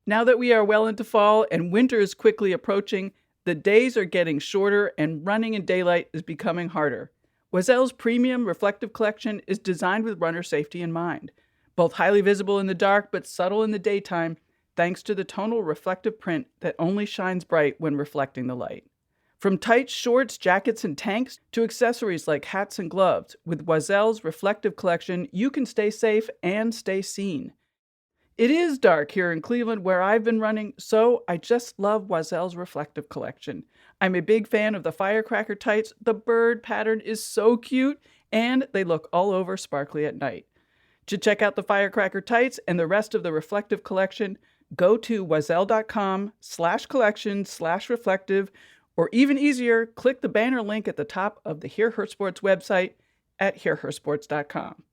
Now that we are well into fall and winter is quickly approaching, the days are getting shorter and running in daylight is becoming harder. Oisel's premium reflective collection is designed with runner safety in mind. Both highly visible in the dark but subtle in the daytime, thanks to the tonal reflective print that only shines bright when reflecting the light. From tights, shorts, jackets, and tanks to accessories like hats and gloves, with Oisel's reflective collection, you can stay safe and stay seen. It is dark here in Cleveland where I've been running, so I just love Oisel's reflective collection. I'm a big fan of the firecracker tights. The bird pattern is so cute, and they look all over sparkly at night. To check out the firecracker tights and the rest of the reflective collection, go to oisel.com/collection/reflective, or even easier, click the banner link at the top of the Hear Her Sports website at hearhersports.com.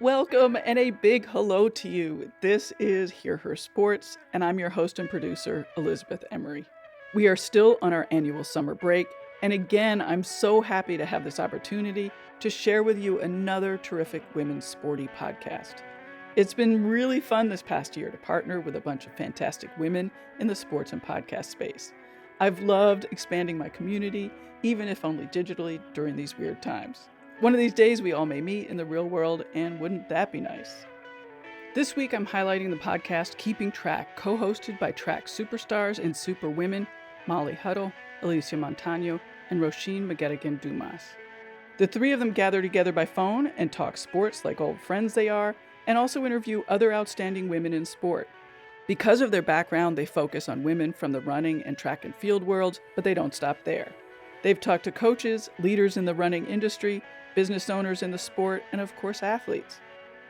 Welcome and a big hello to you. This is Hear Her Sports, and I'm your host and producer, Elizabeth Emery. We are still on our annual summer break, and again, I'm so happy to have this opportunity to share with you another terrific women's sporty podcast. It's been really fun this past year to partner with a bunch of fantastic women in the sports and podcast space. I've loved expanding my community, even if only digitally, during these weird times. One of these days we all may meet in the real world, and wouldn't that be nice? This week I'm highlighting the podcast Keeping Track, co-hosted by track superstars and superwomen Molly Huddle, Alicia Montano, and Roisin McGettigan-Dumas. The three of them gather together by phone and talk sports like old friends they are, and also interview other outstanding women in sport. Because of their background, they focus on women from the running and track and field worlds, but they don't stop there. They've talked to coaches, leaders in the running industry, business owners in the sport, and of course athletes.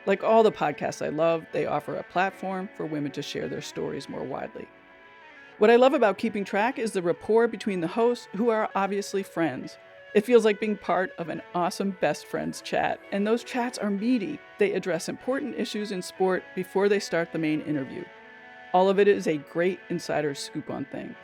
Like all the podcasts I love, they offer a platform for women to share their stories more widely. What I love about Keeping Track is the rapport between the hosts, who are obviously friends. It feels like being part of an awesome best friends chat, and those chats are meaty. They address important issues in sport before they start the main interview. All of it is a great insider scoop on things.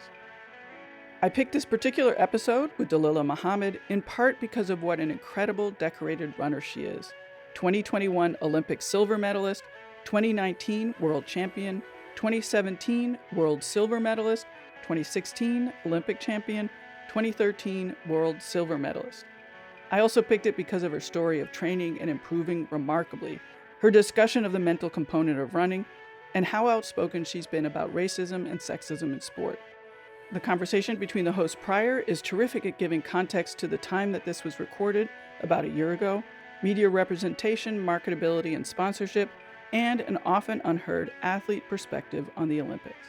I picked this particular episode with Dalilah Muhammad in part because of what an incredible decorated runner she is. 2021 Olympic silver medalist, 2019 world champion, 2017 world silver medalist, 2016 Olympic champion, 2013 world silver medalist. I also picked it because of her story of training and improving remarkably, her discussion of the mental component of running, and how outspoken she's been about racism and sexism in sport. The conversation between the hosts prior is terrific at giving context to the time that this was recorded, about a year ago, media representation, marketability, and sponsorship, and an often unheard athlete perspective on the Olympics.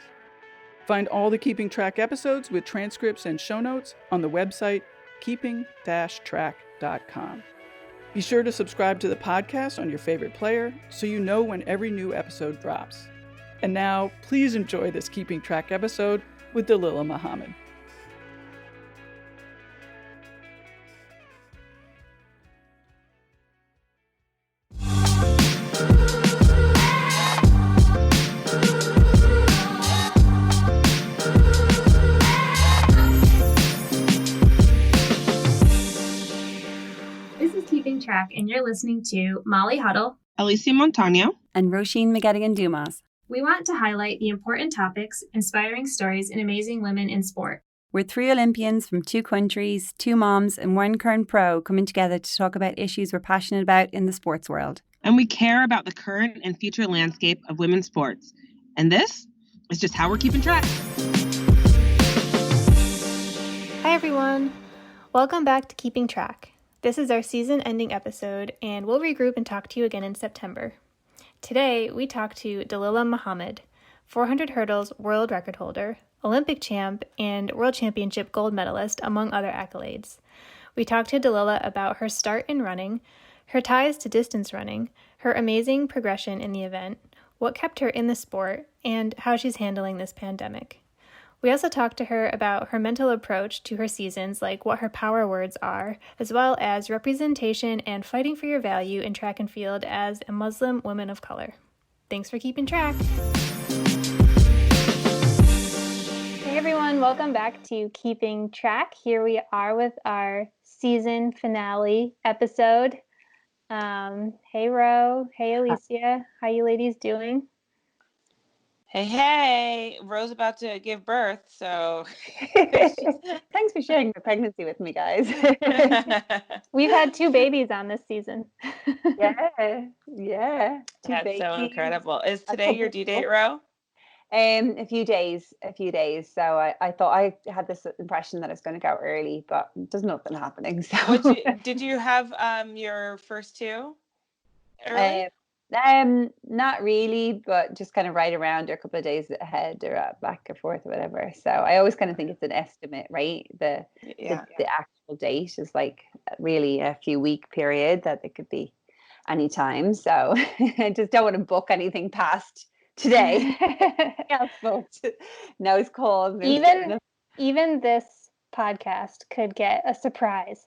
Find all the Keeping Track episodes with transcripts and show notes on the website keeping-track.com. Be sure to subscribe to the podcast on your favorite player so you know when every new episode drops. And now, please enjoy this Keeping Track episode with Dalilah Muhammad. This is Keeping Track, and you're listening to Molly Huddle, Alicia Montano, and Roisin McGettigan-Dumas. We want to highlight the important topics, inspiring stories, and amazing women in sport. We're 3 Olympians from 2 countries, 2 moms, and 1 current pro coming together to talk about issues we're passionate about in the sports world. And we care about the current and future landscape of women's sports. And this is just how we're keeping track. Hi everyone! Welcome back to Keeping Track. This is our season-ending episode, and we'll regroup and talk to you again in September. Today, we talk to Dalilah Muhammad, 400 hurdles world record holder, Olympic champ, and World Championship gold medalist, among other accolades. We talk to Dalilah about her start in running, her ties to distance running, her amazing progression in the event, what kept her in the sport, and how she's handling this pandemic. We also talked to her about her mental approach to her seasons, like what her power words are, as well as representation and fighting for your value in track and field as a Muslim woman of color. Thanks for keeping track. Hey everyone, welcome back to Keeping Track. Here we are with our season finale episode. Hey Ro, hey Alicia, how you ladies doing? Hey, Rose about to give birth, so Thanks for sharing the pregnancy with me, guys. We've had 2 babies on this season. Yeah, 2 that's so babies, incredible. Is a today your couple due of date, Ro? a few days. So I thought I had this impression that it's going to go early, but there's nothing happening. So Did you have your first two early? um, not really, but just kind of right around or a couple of days ahead or back and forth or whatever. So I always kind of think it's an estimate, right? Yeah. The actual date is like really a few week period that it could be any time. So I just don't want to book anything past today. Else booked. No calls, no Even nothing. even this podcast could get a surprise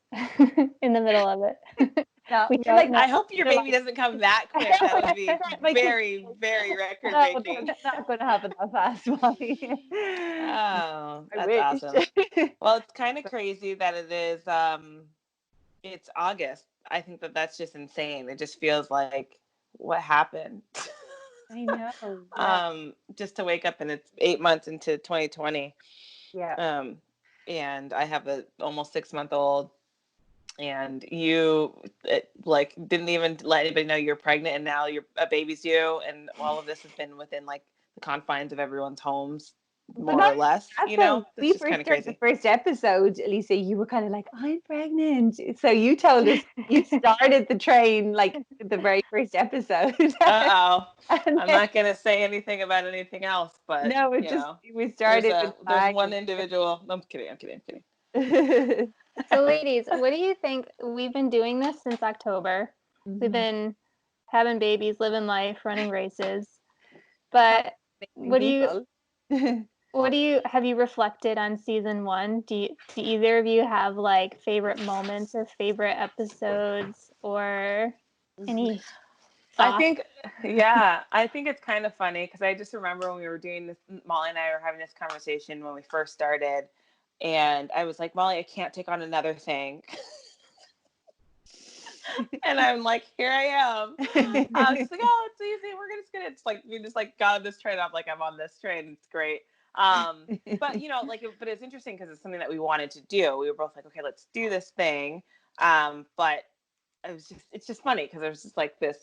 in the middle of it. No, We you're don't like know. I hope your you're baby like doesn't come that quick. That would be my kids. very, very record No, breaking. that's not going to happen that fast, Molly. Oh, I that's wish. awesome. Well, it's kind of crazy that it is it's August. I think that that's just insane. It just feels like what happened. I know. Yeah. Just to wake up and it's 8 months into 2020. Yeah. Um, and I have a almost 6-month-old, and you like didn't even let anybody know you're pregnant, and now you're a baby's due, and all of this has been within like the confines of everyone's homes, But more not or less. that though. It's We just kind first of started the crazy. first episode, Lisa, you were kind of like, I'm pregnant. So you told us you started the train like the very first episode. Uh-oh. And I'm then, not gonna say anything about anything else, but no, it you just know, we there's started with there's bang. one individual. No, I'm kidding. So ladies, what do you think? We've been doing this since October. We've Mhm. been having babies, living life, running races. But Amazing what do you people. have you reflected on season 1? Do either of you have like favorite moments or favorite episodes or any I thoughts? think, yeah, I think it's kind of funny because I just remember when we were doing this, Molly and I were having this conversation when we first started, and I was like, Molly, I can't take on another thing. And I'm like, here I am. She's like, oh, it's easy. It's like, we just like got on this train. I'm like, I'm on this train. It's great. But you know, but it's interesting because it's something that we wanted to do. We were both like, okay, let's do this thing. But it's just funny because there's just like this,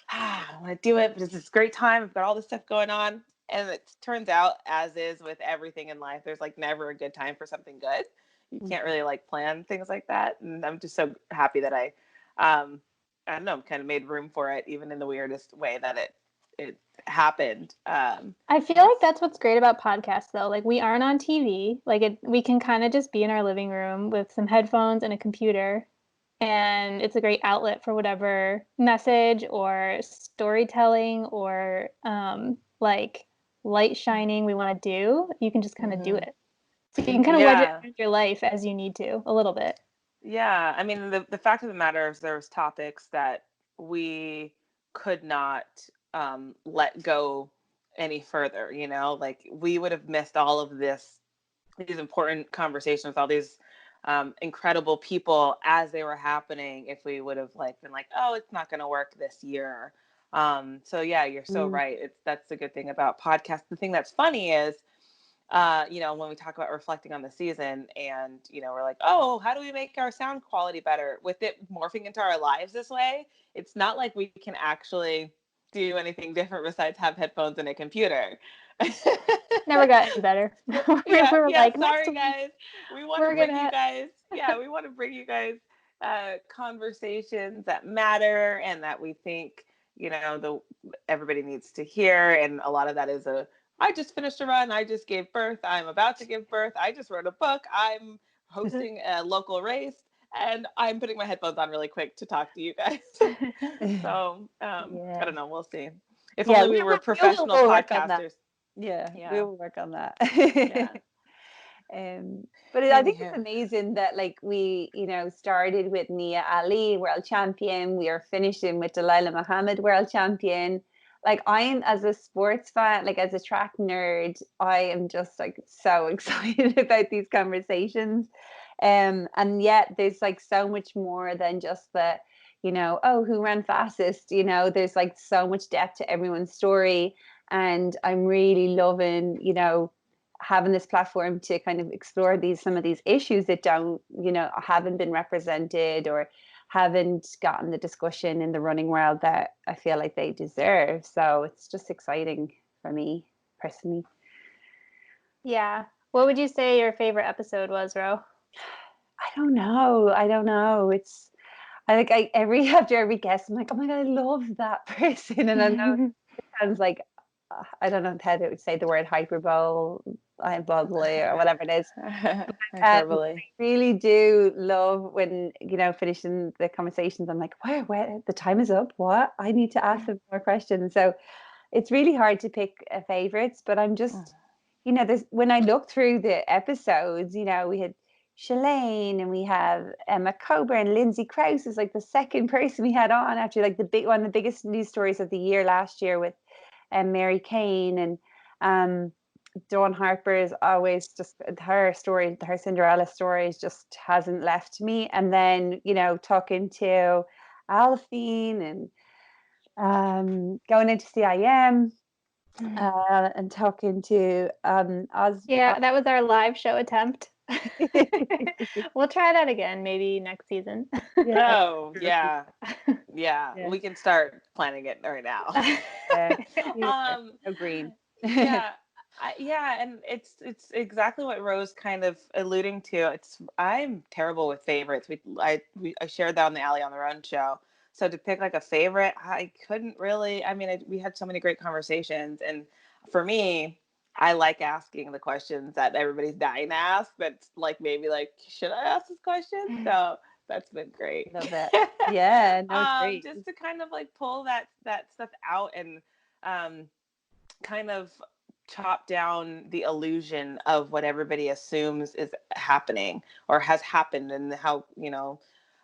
I want to do it, but it's this great time. I've got all this stuff going on. And it turns out, as is with everything in life, there's like never a good time for something good. You can't really like plan things like that. And I'm just so happy that um, I don't know, kind of made room for it, even in the weirdest way that it happened. I feel like that's what's great about podcasts though. Like we aren't on TV. We can kind of just be in our living room with some headphones and a computer, and it's a great outlet for whatever message or storytelling or like light shining we want to do. You can just kind of do it. So you can kind of wedge it Yeah. around your life as you need to a little bit. Yeah. I mean, the fact of the matter is there was topics that we could not let go any further, you know, like we would have missed all of these important conversations with all these incredible people as they were happening if we would have like been like, oh, it's not going to work this year. So yeah, you're so Mm. right. That's the good thing about podcasts. The thing that's funny is, you know, when we talk about reflecting on the season and, you know, we're like, oh, how do we make our sound quality better with it morphing into our lives this way? It's not like we can actually do anything different besides have headphones and a computer. Never got any better. We were Yeah, like, next sorry week guys. We want to we're bring you gonna. guys, we want to bring you guys conversations that matter and that we think, you know, everybody needs to hear. And a lot of that is I just finished a run, I just gave birth, I'm about to give birth, I just wrote a book, I'm hosting a local race, and I'm putting my headphones on really quick to talk to you guys. So I Yeah. don't know, we'll see. If Yeah, only we were we'll professional work on that. podcasters. Yeah, Yeah. we'll work on that. Yeah. I think it's Anywho. amazing that like we, started with Nia Ali, world champion. We are finishing with Dalilah Muhammad, world champion. Like I'm as a sports fan, like as a track nerd, I am just like so excited about these conversations. And yet there's like so much more than just the, oh, who ran fastest? There's like so much depth to everyone's story. And I'm really loving, having this platform to kind of explore some of these issues that haven't been represented or haven't gotten the discussion in the running world that I feel like they deserve. So it's just exciting for me personally. Yeah. What would you say your favorite episode was, Ro? I don't know. It's after every guest, I'm like, oh my God, I love that person. And I know it sounds like, I don't know how to say the word hyperbole, or whatever it is. I Hyperbole. really do love when, finishing the conversations, I'm like, where, the time is up. What? I need to ask them more questions. So it's really hard to pick favorites, but I'm just, when I look through the episodes, we had Shalane and we have Emma Coburn. Lindsay Krause is like the second person we had on after like one of the biggest news stories of the year last year with Mary Kane. And Dawn Harper is always just her story, her Cinderella stories just hasn't left me. And then, talking to Alphine and going into CIM and talking to Oz. Yeah, that was our live show attempt. We'll try that again, maybe next season. Oh, yeah. Yeah. We can start planning it right now. So green. Yeah. And it's exactly what Rose kind of alluding to. I'm terrible with favorites. I shared that on the Alley on the Run show. So to pick like a favorite, I couldn't really. I mean, we had so many great conversations, and for me, I like asking the questions that everybody's dying to ask. That's like maybe like, should I ask this question? So that's been great. Love it. Yeah, no, it's great. Just to kind of like pull that stuff out and kind of chop down the illusion of what everybody assumes is happening or has happened, and how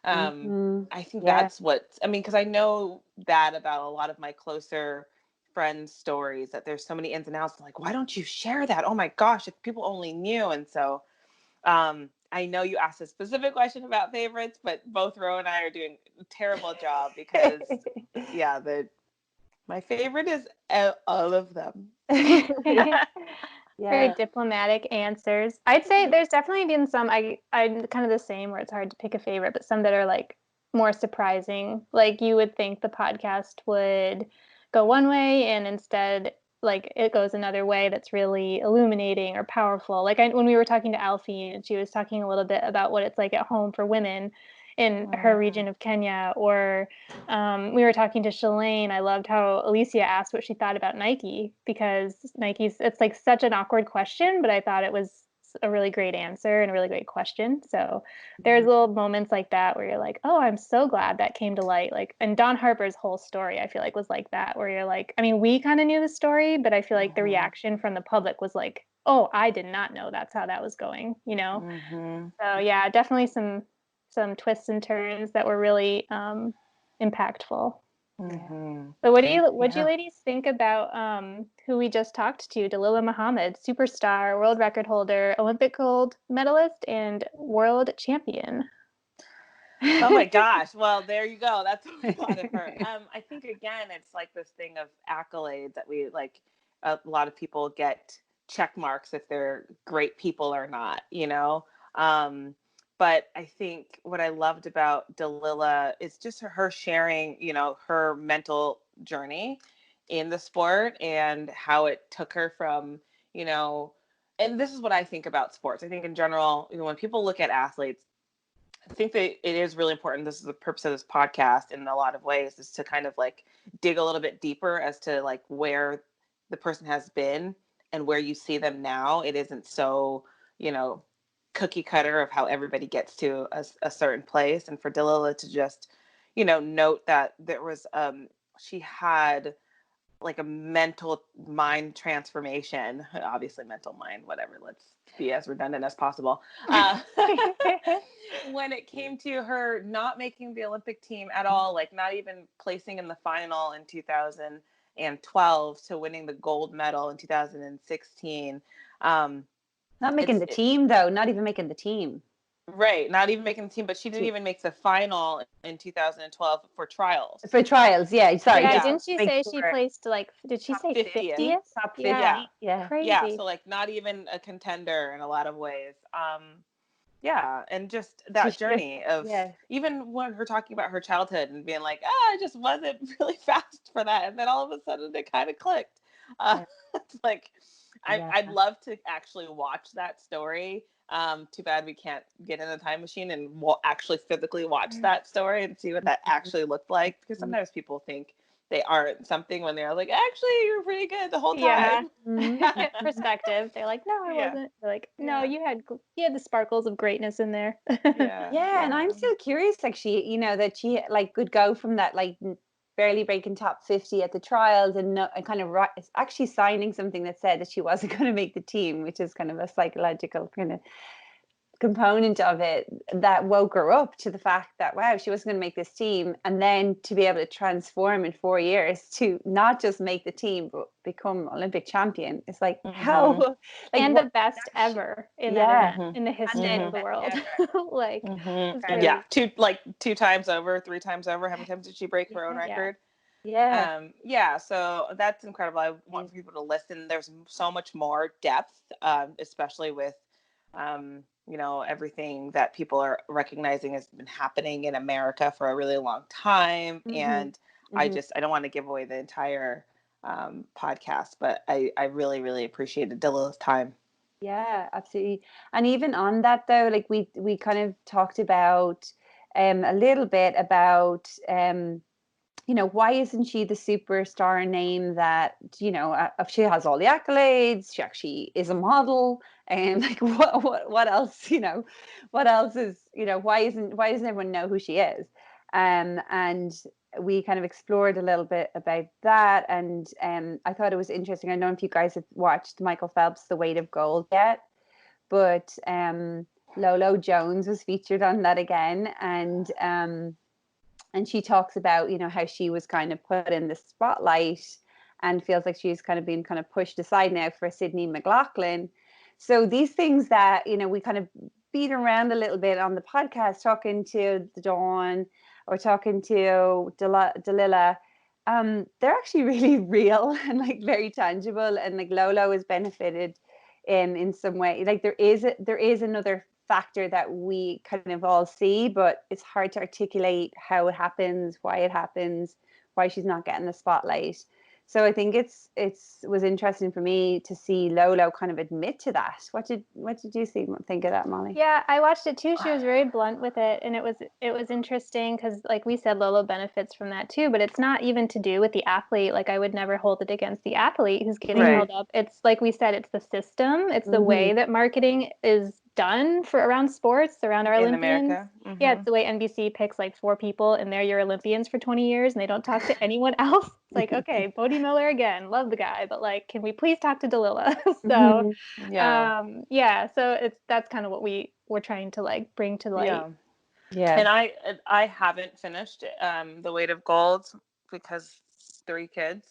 I think that's what I mean, because I know that about a lot of my closer friends' stories, that there's so many ins and outs. Like, why don't you share that? Oh my gosh, if people only knew. And so I know you asked a specific question about favorites, but both Ro and I are doing a terrible job because my favorite is all of them. Very diplomatic answers. I'd say there's definitely been some, I'm kind of the same, where it's hard to pick a favorite, but some that are like more surprising. Like you would think the podcast would go one way and instead like it goes another way that's really illuminating or powerful. Like when we were talking to Alfie and she was talking a little bit about what it's like at home for women in her region of Kenya, or we were talking to Shalane. I loved how Alicia asked what she thought about Nike, because it's like such an awkward question, but I thought it was a really great answer and a really great question. So there's little moments like that where you're like, oh, I'm so glad that came to light. Like, and Dawn Harper's whole story, I feel like, was like that, where you're like, I mean, we kind of knew the story, but I feel like the reaction from the public was like, oh, I did not know that's how that was going, So yeah, definitely some twists and turns that were really impactful. So what do you ladies think about who we just talked to, Dalilah Muhammad, superstar, world record holder, Olympic gold medalist, and world champion? Oh my gosh. Well, there you go. That's what we thought of her. I think again, it's like this thing of accolades that we like. A lot of people get check marks if they're great people or not, But I think what I loved about Dalilah is just her sharing, her mental journey in the sport and how it took her from, and this is what I think about sports. I think in general, when people look at athletes, I think that it is really important. This is the purpose of this podcast in a lot of ways, is to kind of like dig a little bit deeper as to like where the person has been and where you see them now. It isn't so, cookie cutter of how everybody gets to a certain place. And for Dalilah to just, note that there was, she had like a mental mind transformation, obviously mental mind, whatever, let's be as redundant as possible. When it came to her not making the Olympic team at all, like not even placing in the final in 2012 to winning the gold medal in 2016. Not making the team though, not even making the team. Right, not even making the team, but she didn't even make the final in 2012 for trials. For trials, yeah. Sorry, Yeah, Yeah. didn't she make say sure. she placed like, did she Top say 50th. 50th? Top 50. Yeah. Yeah. Crazy. Yeah, so like not even a contender in a lot of ways. Yeah, and just So that she journey of yeah. even when her talking about her childhood and being like, I just wasn't really fast for that, and then all of a sudden it kind of clicked. Yeah. It's like Yeah. I'd love to actually watch that story. Too bad we can't get in a time machine and actually physically watch that story and see what that actually looked like, because sometimes people think they aren't something when they're like, actually you're pretty good the whole Yeah. time. Perspective. They're like, no, I Yeah. wasn't. They're like, no, Yeah. you had the sparkles of greatness in there. Yeah, and I'm still curious, like that she like could go from that like barely breaking top 50 at the trials and, no, and kind of actually signing something that said that she wasn't going to make the team, which is kind of a psychological kind of component of it that woke her up to the fact that wow, she wasn't going to make this team, and then to be able to transform in 4 years to not just make the team but become Olympic champion. It's like how like and what, the best ever in that yeah, event in the history of the world. Like it's really, yeah, two times over, 3 times over. How many times did she break her own record? yeah. Yeah, so that's incredible. I want people to listen. There's so much more depth, especially with everything that people are recognizing has been happening in America for a really long time. And I don't want to give away the entire podcast, but I really, really appreciated Dalilah's time. Yeah, absolutely. And even on that though, like we kind of talked about a little bit about why isn't she the superstar name that, she has all the accolades, she actually is a model, and like what else, what else is, why doesn't everyone know who she is? And we kind of explored a little bit about that, and I thought it was interesting. I don't know if you guys have watched Michael Phelps' The Weight of Gold yet, but Lolo Jones was featured on that again, and she talks about how she was kind of put in the spotlight and feels like she's kind of been kind of pushed aside now for Sydney McLaughlin. So these things that we kind of beat around a little bit on the podcast, talking to the Dawn or talking to Dalilah, they're actually really real and like very tangible, and like Lolo has benefited in some way. Like there is another factor that we kind of all see, but it's hard to articulate how it happens, why she's not getting the spotlight. So I think it was interesting for me to see Lolo kind of admit to that. What did you think of that, Molly? Yeah, I watched it too. She was very blunt with it, and it was interesting because, like we said, Lolo benefits from that too. But it's not even to do with the athlete. Like I would never hold it against the athlete who's getting held up. It's like we said, it's the system. It's the way that marketing is done around sports, around our Olympians. America. Yeah, it's the way NBC picks like 4 people and they're your Olympians for 20 years and they don't talk to anyone else. It's like, okay, Bodie Miller again, love the guy, but like, can we please talk to Dalilah? So, so that's kind of what we're trying to like bring to light. Yeah. And I haven't finished The Weight of Gold because 3 kids.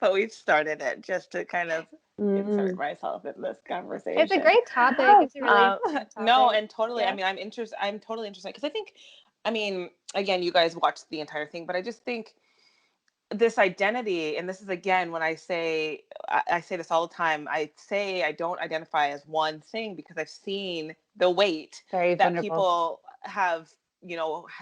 But we've started it just to kind of insert myself in this conversation. It's a great topic. It's a really topic. No, and totally. Yeah. I mean, I'm totally interested because I think, again, you guys watched the entire thing, but I just think this identity, and this is again when I say this all the time. I say I don't identify as one thing because I've seen the weight Very that vulnerable. people have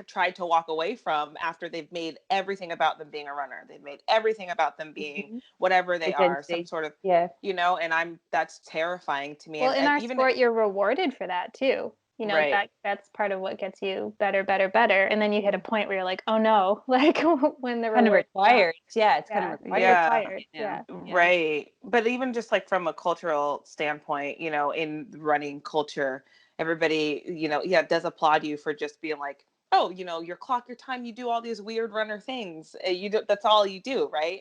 tried to walk away from after they've made everything about them being a runner. They've made everything about them being whatever they are, some sort of and that's terrifying to me. Well, and in our even sport, you're rewarded for that too. Right. That's part of what gets you better. And then you hit a point where you're like, oh no, like when the kind of reward required. Yeah, it's kind of required. Yeah. Right. But even just like from a cultural standpoint, in running culture, everybody, does applaud you for just being like, oh, your clock, your time, you do all these weird runner things. That's all you do, right?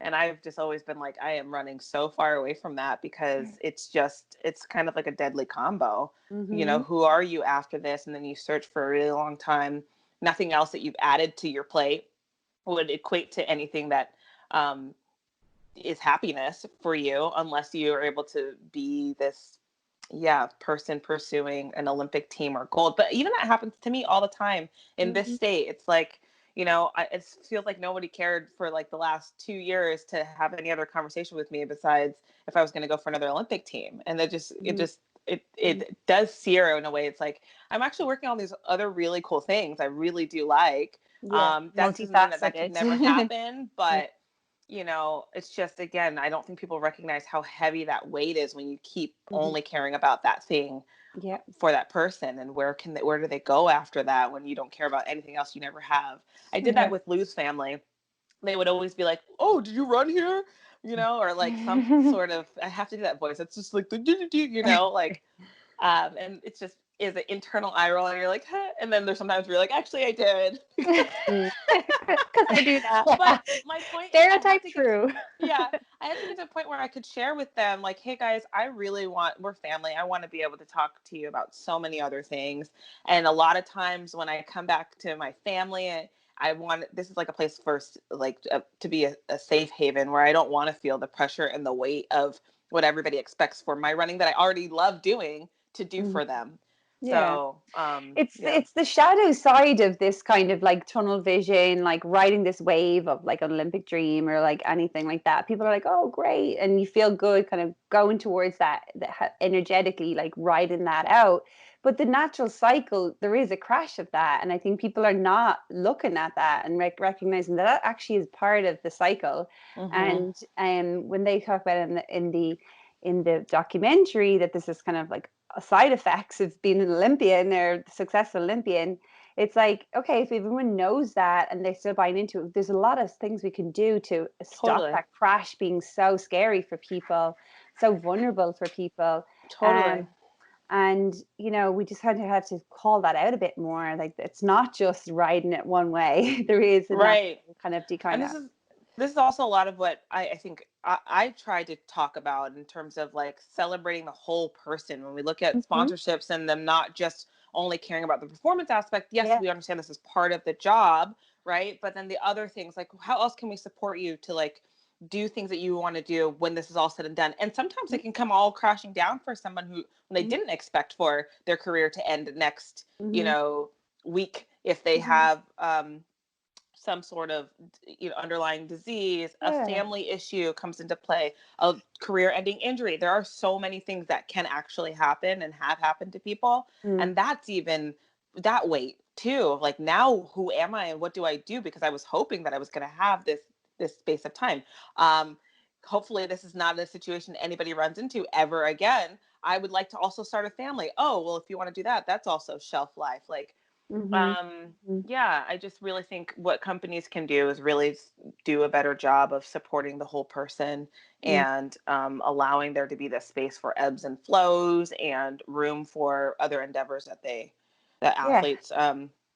And I've just always been like, I am running so far away from that because it's kind of like a deadly combo. Who are you after this? And then you search for a really long time. Nothing else that you've added to your plate would equate to anything that is happiness for you unless you are able to be this person pursuing an Olympic team or gold. But even that happens to me all the time in this state. It's like, it feels like nobody cared for like the last 2 years to have any other conversation with me besides if I was going to go for another Olympic team. And it does sear in a way. It's like, I'm actually working on these other really cool things I really do like. That doesn't mean that could never happen, but it's just, again, I don't think people recognize how heavy that weight is when you keep only caring about that thing for that person. And where do they go after that when you don't care about anything else you never have? I did that with Lou's family. They would always be like, "Oh, did you run here?" Or like some sort of, I have to do that voice. It's just like like, and it's just is an internal eye roll, and you're like, huh? And then there's sometimes where you're like, actually, I did. Because I do that. But my point Stereotype true. I had to get to a point where I could share with them, like, hey guys, we're family. I want to be able to talk to you about so many other things. And a lot of times when I come back to my family, this is like a place first, like to be a safe haven where I don't want to feel the pressure and the weight of what everybody expects for my running that I already love doing to do for them. So it's the shadow side of this kind of like tunnel vision, like riding this wave of like an Olympic dream or like anything like that. People are like, oh great, and you feel good kind of going towards that energetically, like riding that out. But the natural cycle, there is a crash of that, and I think people are not looking at that and recognizing that actually is part of the cycle. And when they talk about it in the documentary, that this is kind of like side effects of being an Olympian or successful Olympian, it's like, okay, if everyone knows that and they're still buying into it, there's a lot of things we can do to stop that crash being so scary for people, so vulnerable for people. And we just kind of have to call that out a bit more. Like, it's not just riding it one way. There is a kind of decline. And this is also a lot of what I think I try to talk about in terms of like celebrating the whole person when we look at sponsorships and them not just only caring about the performance aspect. Yes, we understand this is part of the job, right? But then the other things, like, how else can we support you to like do things that you want to do when this is all said and done? And sometimes it can come all crashing down for someone who they didn't expect for their career to end next, week, if they have some sort of underlying disease, a family issue comes into play, a career-ending injury. There are so many things that can actually happen and have happened to people, and that's even that weight too. Like, now who am I and what do I do? Because I was hoping that I was going to have this space of time. Hopefully this is not a situation anybody runs into ever again. I would like to also start a family. Oh, well, if you want to do that, that's also shelf life. Like, I just really think what companies can do is really do a better job of supporting the whole person and allowing there to be this space for ebbs and flows and room for other endeavors that athletes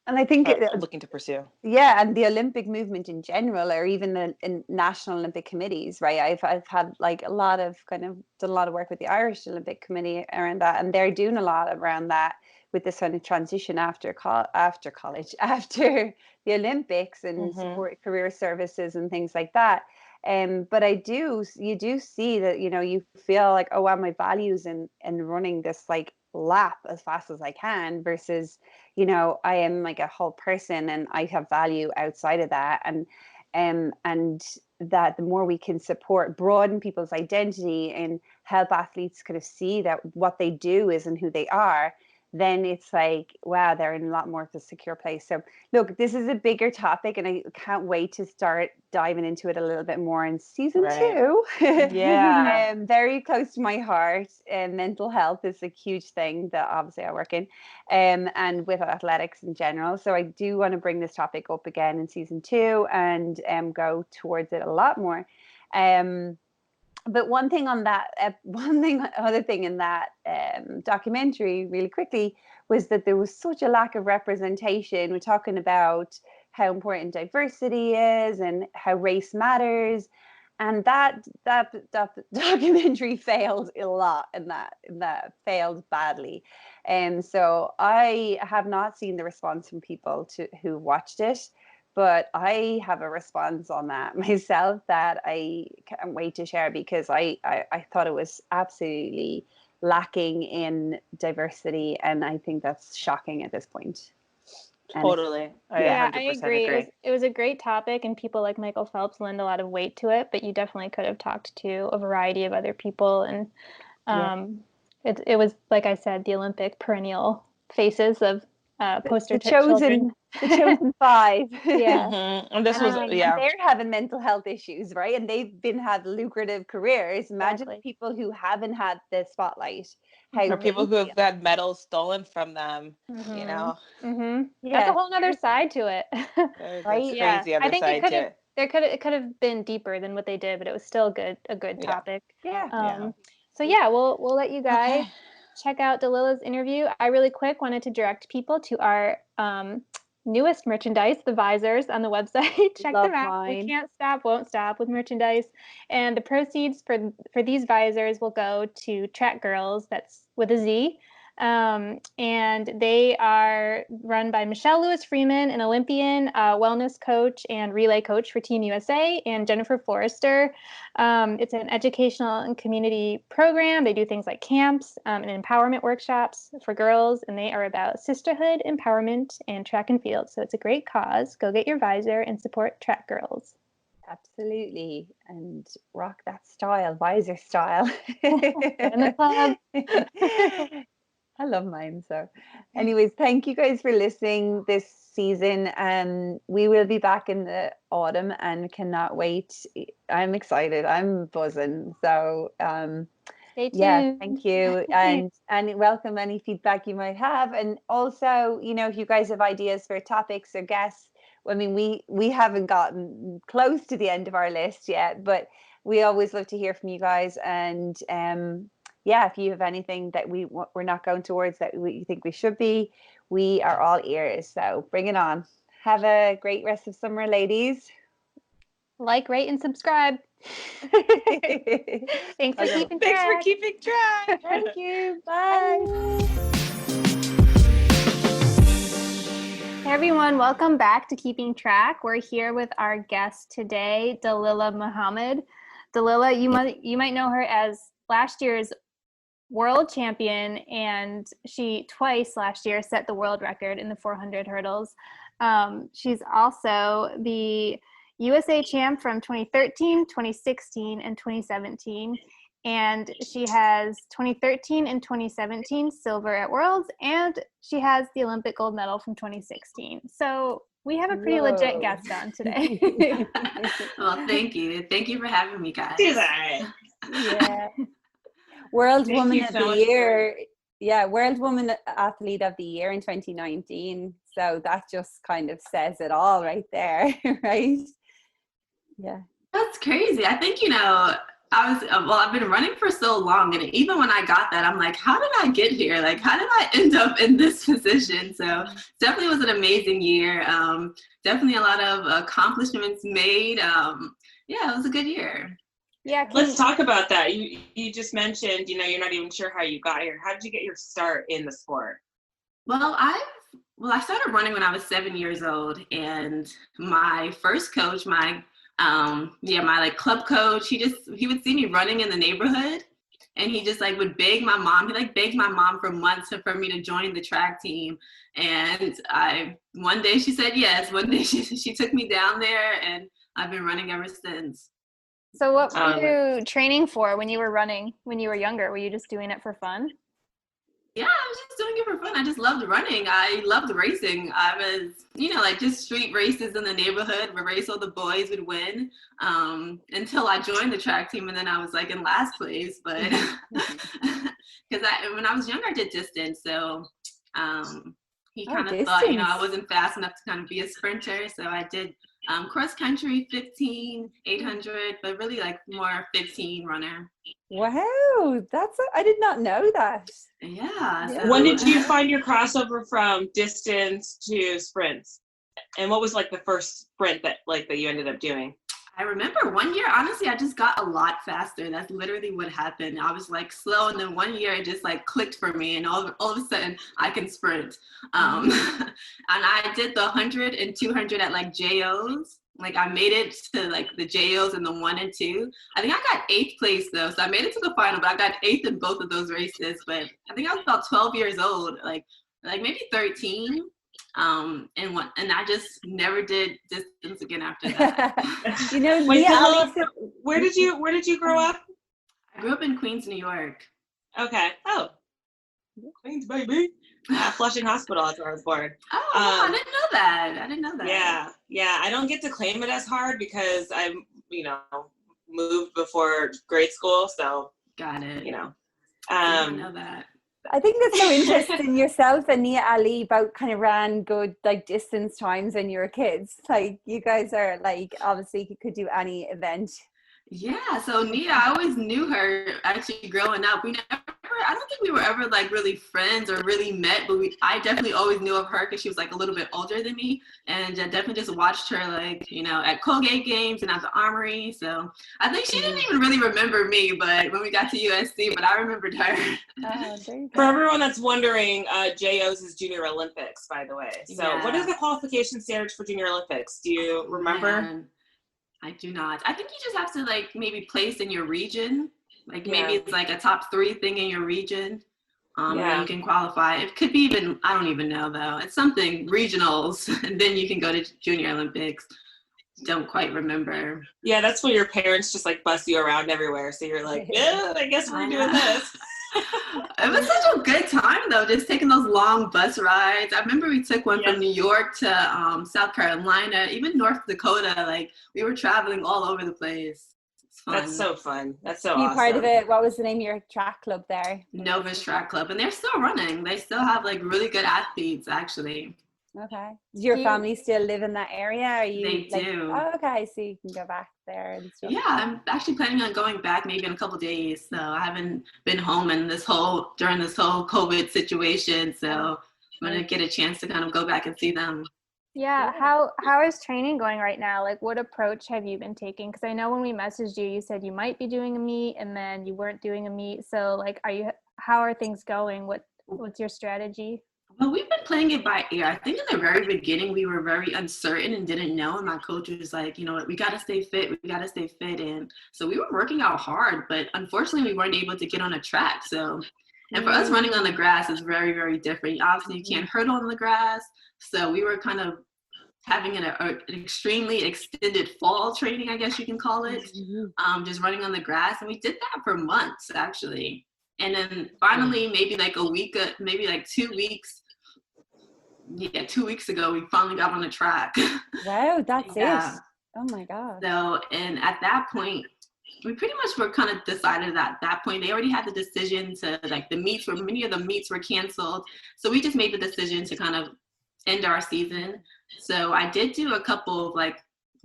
and I think are looking to pursue. Yeah, and the Olympic movement in general, or even the national Olympic committees, right? I've had like a lot of done a lot of work with the Irish Olympic Committee around that, and they're doing a lot around that with this kind of transition after college, after the Olympics, and support career services and things like that. But you do see that, you feel like, oh wow, my values in running this like lap as fast as I can versus, I am like a whole person and I have value outside of that. And that the more we can broaden people's identity and help athletes kind of see that what they do is and who they are, then it's like, wow, they're in a lot more of a secure place. So look, this is a bigger topic and I can't wait to start diving into it a little bit more in season 2. Very close to my heart. And mental health is a huge thing that obviously I work in, and with athletics in general. So I do want to bring this topic up again in season 2 and go towards it a lot more. But other thing in that documentary, really quickly, was that there was such a lack of representation. We're talking about how important diversity is and how race matters, and that documentary failed a lot, and that failed badly. And so I have not seen the response from people who watched it. But I have a response on that myself that I can't wait to share, because I thought it was absolutely lacking in diversity, and I think that's shocking at this point. Totally. I Yeah, 100% I agree. It was a great topic, and people like Michael Phelps lend a lot of weight to it, but you definitely could have talked to a variety of other people. And it was, like I said, the Olympic perennial faces of poster children. The chosen five. Yeah. And this was, and they're having mental health issues, right? And they've had lucrative careers. Imagine people who haven't had the spotlight. Or people who have had medals stolen from them, you know? That's a whole other side to it. Right? Crazy other side to it. It could have been deeper than what they did, but it was still a good topic. Yeah. So we'll let you guys check out Dalilah's interview. I really quick wanted to direct people to our newest merchandise, the visors on the website. Check them out. Mine. We can't stop, won't stop with merchandise. And the proceeds for these visors will go to Track Girls, that's with a Z. And they are run by Michelle Lewis Freeman, an Olympian, wellness coach and relay coach for Team USA, and Jennifer Forrester. It's an educational and community program. They do things like camps and empowerment workshops for girls, and they are about sisterhood, empowerment, and track and field. So it's a great cause. Go get your visor and support Track Girls. Absolutely. And rock that style, visor style. In the club. I love mine. So anyways, thank you guys for listening this season. We will be back in the autumn and cannot wait. I'm excited. I'm buzzing. So stay tuned. Yeah, thank you. And welcome any feedback you might have. And also, if you guys have ideas for topics or guests, I mean, we haven't gotten close to the end of our list yet, but we always love to hear from you guys. And if you have anything that we're not going towards that you think we should be, we are all ears. So bring it on. Have a great rest of summer, ladies. Like, rate, and subscribe. Thanks for keeping track. Thank you. Bye. Hey everyone, welcome back to Keeping Track. We're here with our guest today, Dalilah Muhammad. Dalilah, you might know her as last year's world champion, and she twice last year set the world record in the 400 hurdles. She's also the USA champ from 2013, 2016, and 2017. And she has 2013 and 2017 silver at Worlds, and she has the Olympic gold medal from 2016. So we have a pretty legit guest on today. Well, thank you. Thank you for having me, guys. Yeah. World Woman of the Year. Yeah, World Woman Athlete of the Year in 2019. So that just kind of says it all right there, right? Yeah. That's crazy. I think, I've been running for so long, and even when I got that, I'm like, how did I get here? Like, how did I end up in this position? So definitely was an amazing year. Definitely a lot of accomplishments made. It was a good year. Yeah. Let's talk about that. You just mentioned, you're not even sure how you got here. How did you get your start in the sport? Well, I started running when I was 7 years old, and my first coach, my club coach, he would see me running in the neighborhood, and he just would beg my mom. He begged my mom for months for me to join the track team. And one day she said yes. One day she took me down there, and I've been running ever since. So what were you training for when you were running, when you were younger? Were you just doing it for fun? Yeah, I was just doing it for fun. I just loved running. I loved racing. I was, just street races in the neighborhood. We race all the boys would win until I joined the track team, and then I was in last place. But because when I was younger, I did distance. So he kind of thought, I wasn't fast enough to kind of be a sprinter. So I did cross country, 15, 800, but really more 15 runner. Wow, I did not know that. Yeah. So, when did you find your crossover from distance to sprints? And what was the first sprint that you ended up doing? I remember one year, honestly, I just got a lot faster. That's literally what happened. I was slow, and then one year it just clicked for me, and all of a sudden I can sprint. And I did the 100 and 200 at JOs. Like I made it to like the JOs and the 1 and 2. I think I got 8th place though. So I made it to the final, but I got 8th in both of those races. But I think I was about 12 years old, like maybe 13. And I just never did distance again after that. You know, Wait, Nia, Dalilah, where did you grow up? I grew up in Queens, New York. Okay. Oh, Queens, baby. Flushing Hospital, that's where I was born. Oh, wow, I didn't know that. I didn't know that. Yeah. I don't get to claim it as hard because I, moved before grade school. So, got it. I didn't know that. I think it's so interesting. Yourself and Nia Ali both kind of ran good like distance times when you were kids. Like you guys are like obviously you could do any event. Yeah, so Nia, I always knew her actually growing up. I don't think we were ever like really friends or really met, but I definitely always knew of her because she was like a little bit older than me. And I definitely just watched her like, at Colgate games and at the Armory. So I think she didn't even really remember me, but when we got to USC, but I remembered her. For everyone that's wondering, JOs is Junior Olympics, by the way. So What is the qualification standards for Junior Olympics? Do you remember? Man. I do not. I think you just have to like maybe place in your region. Like maybe it's like a top 3 thing in your region. And then you can qualify. It could be even, I don't even know though. It's something regionals and then you can go to Junior Olympics. Don't quite remember. Yeah, that's when your parents just like bus you around everywhere. So you're like, yeah, I guess we're doing this. It was such a good time though, just taking those long bus rides. I remember we took one from New York to South Carolina, even North Dakota. Like we were traveling all over the place. It's fun. That's so fun. That's so Be awesome. part of it. What was the name of your track club there? Novus Track Club, and they're still running. They still have like really good athletes actually. Okay. Does your family still live in that area? Are you They do. Oh, okay, so you can go back there and stuff. Yeah, I'm actually planning on going back maybe in a couple days. So I haven't been home during this whole COVID situation. So I'm gonna get a chance to kind of go back and see them. Yeah. How is training going right now? Like what approach have you been taking? Because I know when we messaged you, you said you might be doing a meet and then you weren't doing a meet. So like how are things going? What's your strategy? Well, we've been playing it by ear. I think in the very beginning, we were very uncertain and didn't know. And my coach was like, we got to stay fit. We got to stay fit. And so we were working out hard, but unfortunately, we weren't able to get on a track. So, and for us, running on the grass is very, very different. Obviously, you can't hurdle on the grass. So we were kind of having an extremely extended fall training, I guess you can call it, just running on the grass. And we did that for months, actually. And then finally, maybe like 2 weeks. Yeah, 2 weeks ago, we finally got on the track. Wow, that's it. Oh my God. So, and at that point, we pretty much were kind of decided at that point. They already had the decision to like many of the meets were canceled. So we just made the decision to kind of end our season. So I did do a couple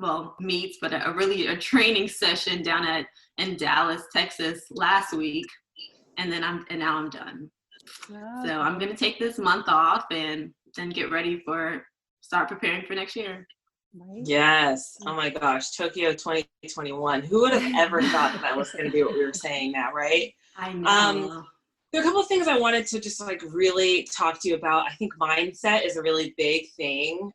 of meets, but a training session down in Dallas, Texas last week. And now I'm done. Oh, so I'm going to take this month off and then get ready start preparing for next year. Yes. Oh my gosh. Tokyo 2021. Who would have ever thought that was going to be what we were saying now, right? I know. There are a couple of things I wanted to just like really talk to you about. I think mindset is a really big thing.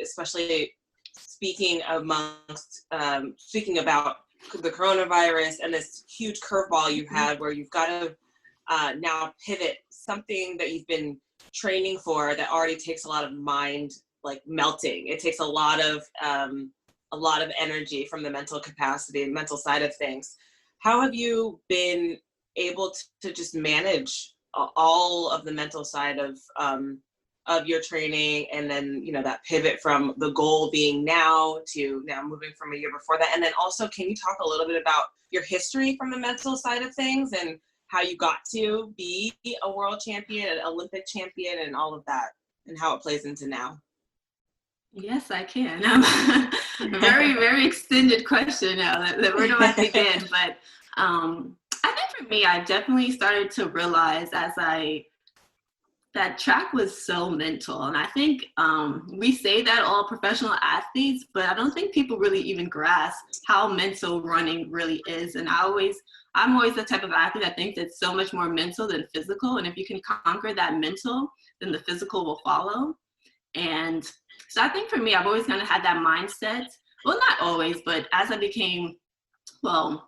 Especially speaking about the coronavirus and this huge curveball you had where you've got to now pivot something that you've been training for that already takes a lot of mind like melting. It takes a lot of energy from the mental capacity, mental side of things. How have you been able to just manage all of the mental side of your training, and then that pivot from the goal being now to now moving from a year before that? And then also, can you talk a little bit about your history from the mental side of things and how you got to be a world champion, an Olympic champion, and all of that, and how it plays into now? Yes, I can. Very, very extended question now. Where do I begin? But I think for me, I definitely started to realize that track was so mental. And I think we say that all professional athletes, but I don't think people really even grasp how mental running really is. And I'm always the type of athlete that thinks it's so much more mental than physical. And if you can conquer that mental, then the physical will follow. And So I think for me, I've always kind of had that mindset. Well, not always, but as I became, well,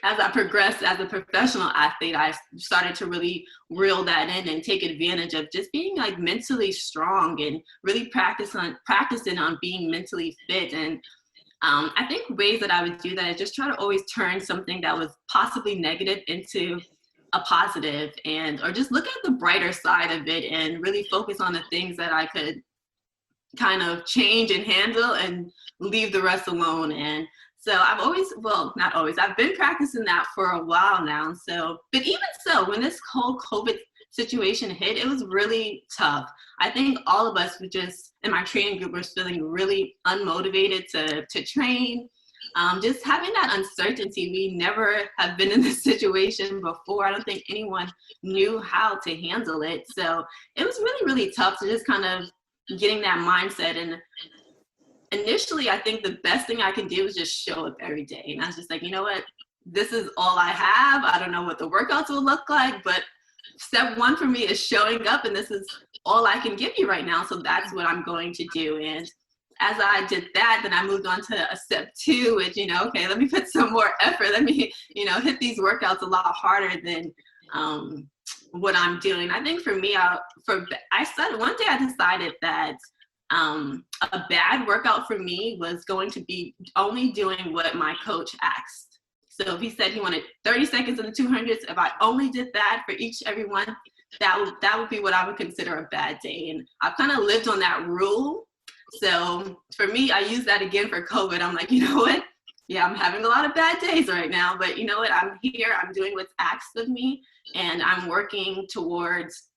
as I progressed as a professional athlete, I started to really reel that in and take advantage of just being like mentally strong and really practicing on being mentally fit. And I think ways that I would do that is just try to always turn something that was possibly negative into a positive, and or just look at the brighter side of it and really focus on the things that I could kind of change and handle and leave the rest alone. And so I've always, well, not always, I've been practicing that for a while now. So, but even so, when this whole COVID situation hit, it was really tough. I think all of us were just, in my training group, was feeling really unmotivated to train. Just having that uncertainty. We never have been in this situation before. I don't think anyone knew how to handle it. So it was really, really tough to just kind of getting that mindset. And initially, I think the best thing I can do is just show up every day. And I was just like, you know what? This is all I have. I don't know what the workouts will look like, but step one for me is showing up, and this is all I can give you right now. So that's what I'm going to do. And as I did that, then I moved on to a step two, which, okay, let me put some more effort. Let me, hit these workouts a lot harder than what I'm doing. I think for me, one day I decided that a bad workout for me was going to be only doing what my coach asked. So if he said he wanted 30 seconds in the 200s, if I only did that for everyone, that would be what I would consider a bad day. And I've kind of lived on that rule. So for me, I use that again for COVID. I'm like, you know what? Yeah, I'm having a lot of bad days right now, but you know what? I'm here. I'm doing what's asked of me, and I'm working towards,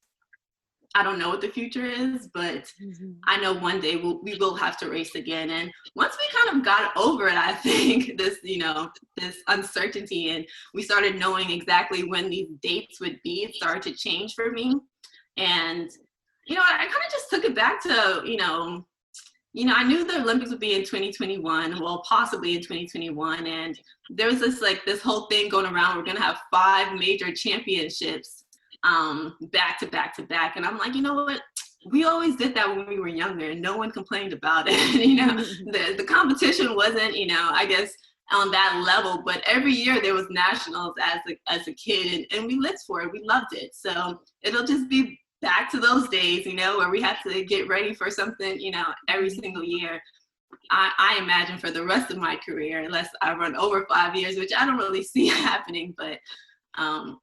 I don't know what the future is, but I know one day we will have to race again. And once we kind of got over it, I think this uncertainty, and we started knowing exactly when these dates would be, it started to change for me. And, I kind of just took it back to, I knew the Olympics would be in 2021, well, possibly in 2021. And there was this whole thing going around. We're going to have 5 major championships back to back to back. And I'm like, you know what? We always did that when we were younger, and no one complained about it. The competition wasn't, I guess, on that level, but every year there was nationals as a kid, and we lived for it. We loved it. So it'll just be back to those days, where we had to get ready for something, every single year. I imagine for the rest of my career, unless I run over 5 years, which I don't really see happening. But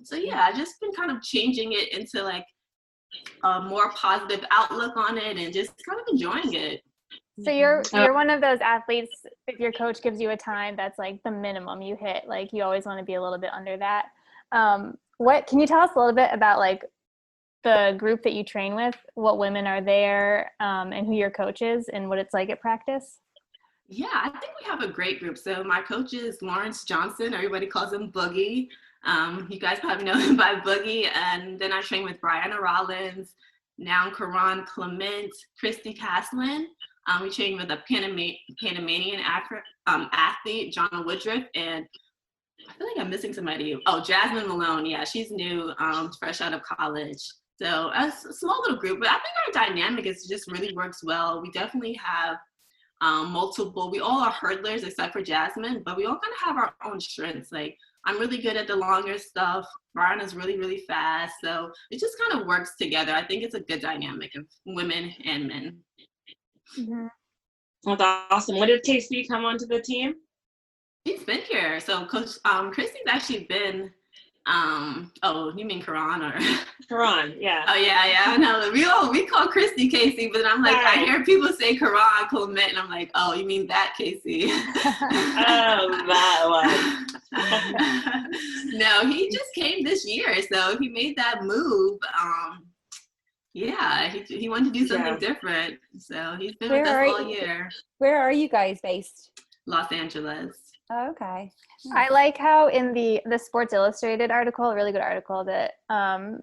so yeah, I've just been kind of changing it into like a more positive outlook on it, and just kind of enjoying it. So you're one of those athletes, if your coach gives you a time that's like the minimum you hit, like you always want to be a little bit under that. What can you tell us a little bit about like the group that you train with, what women are there, and who your coach is, and what it's like at practice? Yeah, I think we have a great group. So my coach is Lawrence Johnson. Everybody calls him Boogie. You guys probably know him by Boogie. And then I train with Brianna Rollins, now Karan Clement, Christy Caslin. We train with a Panamanian athlete, Jonna Woodruff, and I feel like I'm missing somebody. Oh, Jasmine Malone. Yeah, she's new, fresh out of college. So a small little group, but I think our dynamic just really works well. We definitely have multiple, we all are hurdlers except for Jasmine, but we all kind of have our own strengths. Like I'm really good at the longer stuff. Brian is really, really fast. So it just kind of works together. I think it's a good dynamic of women and men. Mm-hmm. That's awesome. When did Casey come onto the team? She's been here. So Coach Christy's actually been, oh, you mean Karan or? Karan, yeah. Oh yeah, I know. We call Christy Casey, but I'm like, I hear people say Karan Clement, and I'm like, oh, you mean that Casey? Oh, that one. No, he just came this year, so he made that move. Yeah, he wanted to do something different, so he's been with us all year. Where are you guys based? Los Angeles. Oh, okay. I like how in the Sports Illustrated article, a really good article that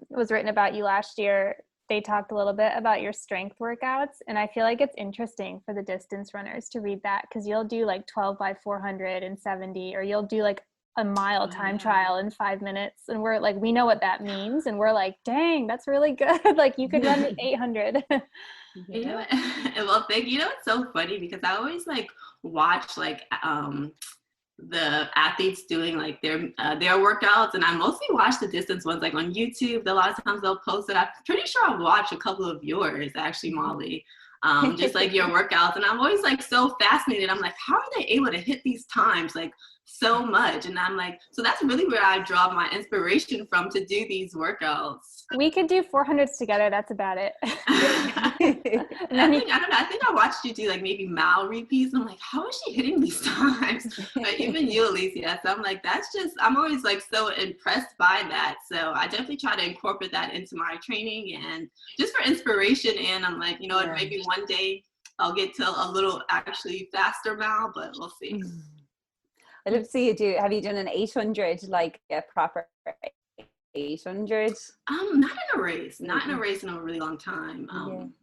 was written about you last year, they talked a little bit about your strength workouts. And I feel like it's interesting for the distance runners to read that, because you'll do like 12 by 400 and 70, or you'll do like a mile time trial in 5 minutes. And we're like, we know what that means. And we're like, dang, that's really good. Like you could run the 800. You know, well, thank you. You know, it's so funny because I always like watch like the athletes doing like their workouts, and I mostly watch the distance ones like on YouTube. A lot of times they'll post it. I'm pretty sure I've watched a couple of yours actually, Molly. Just like your workouts, and I'm always like so fascinated. I'm like, how are they able to hit these times like so much? And I'm like, so that's really where I draw my inspiration from to do these workouts. We could do 400s together. That's about it. And I don't know. I think I watched you do like maybe mile repeats. And I'm like, how is she hitting these times? But even you, Alicia. So I'm like, I'm always like so impressed by that. So I definitely try to incorporate that into my training and just for inspiration. And I'm like, you know, maybe one day I'll get to a little actually faster mile, but we'll see. I'd love to see you have you done an 800, like a proper 800? Not in a race in a really long time.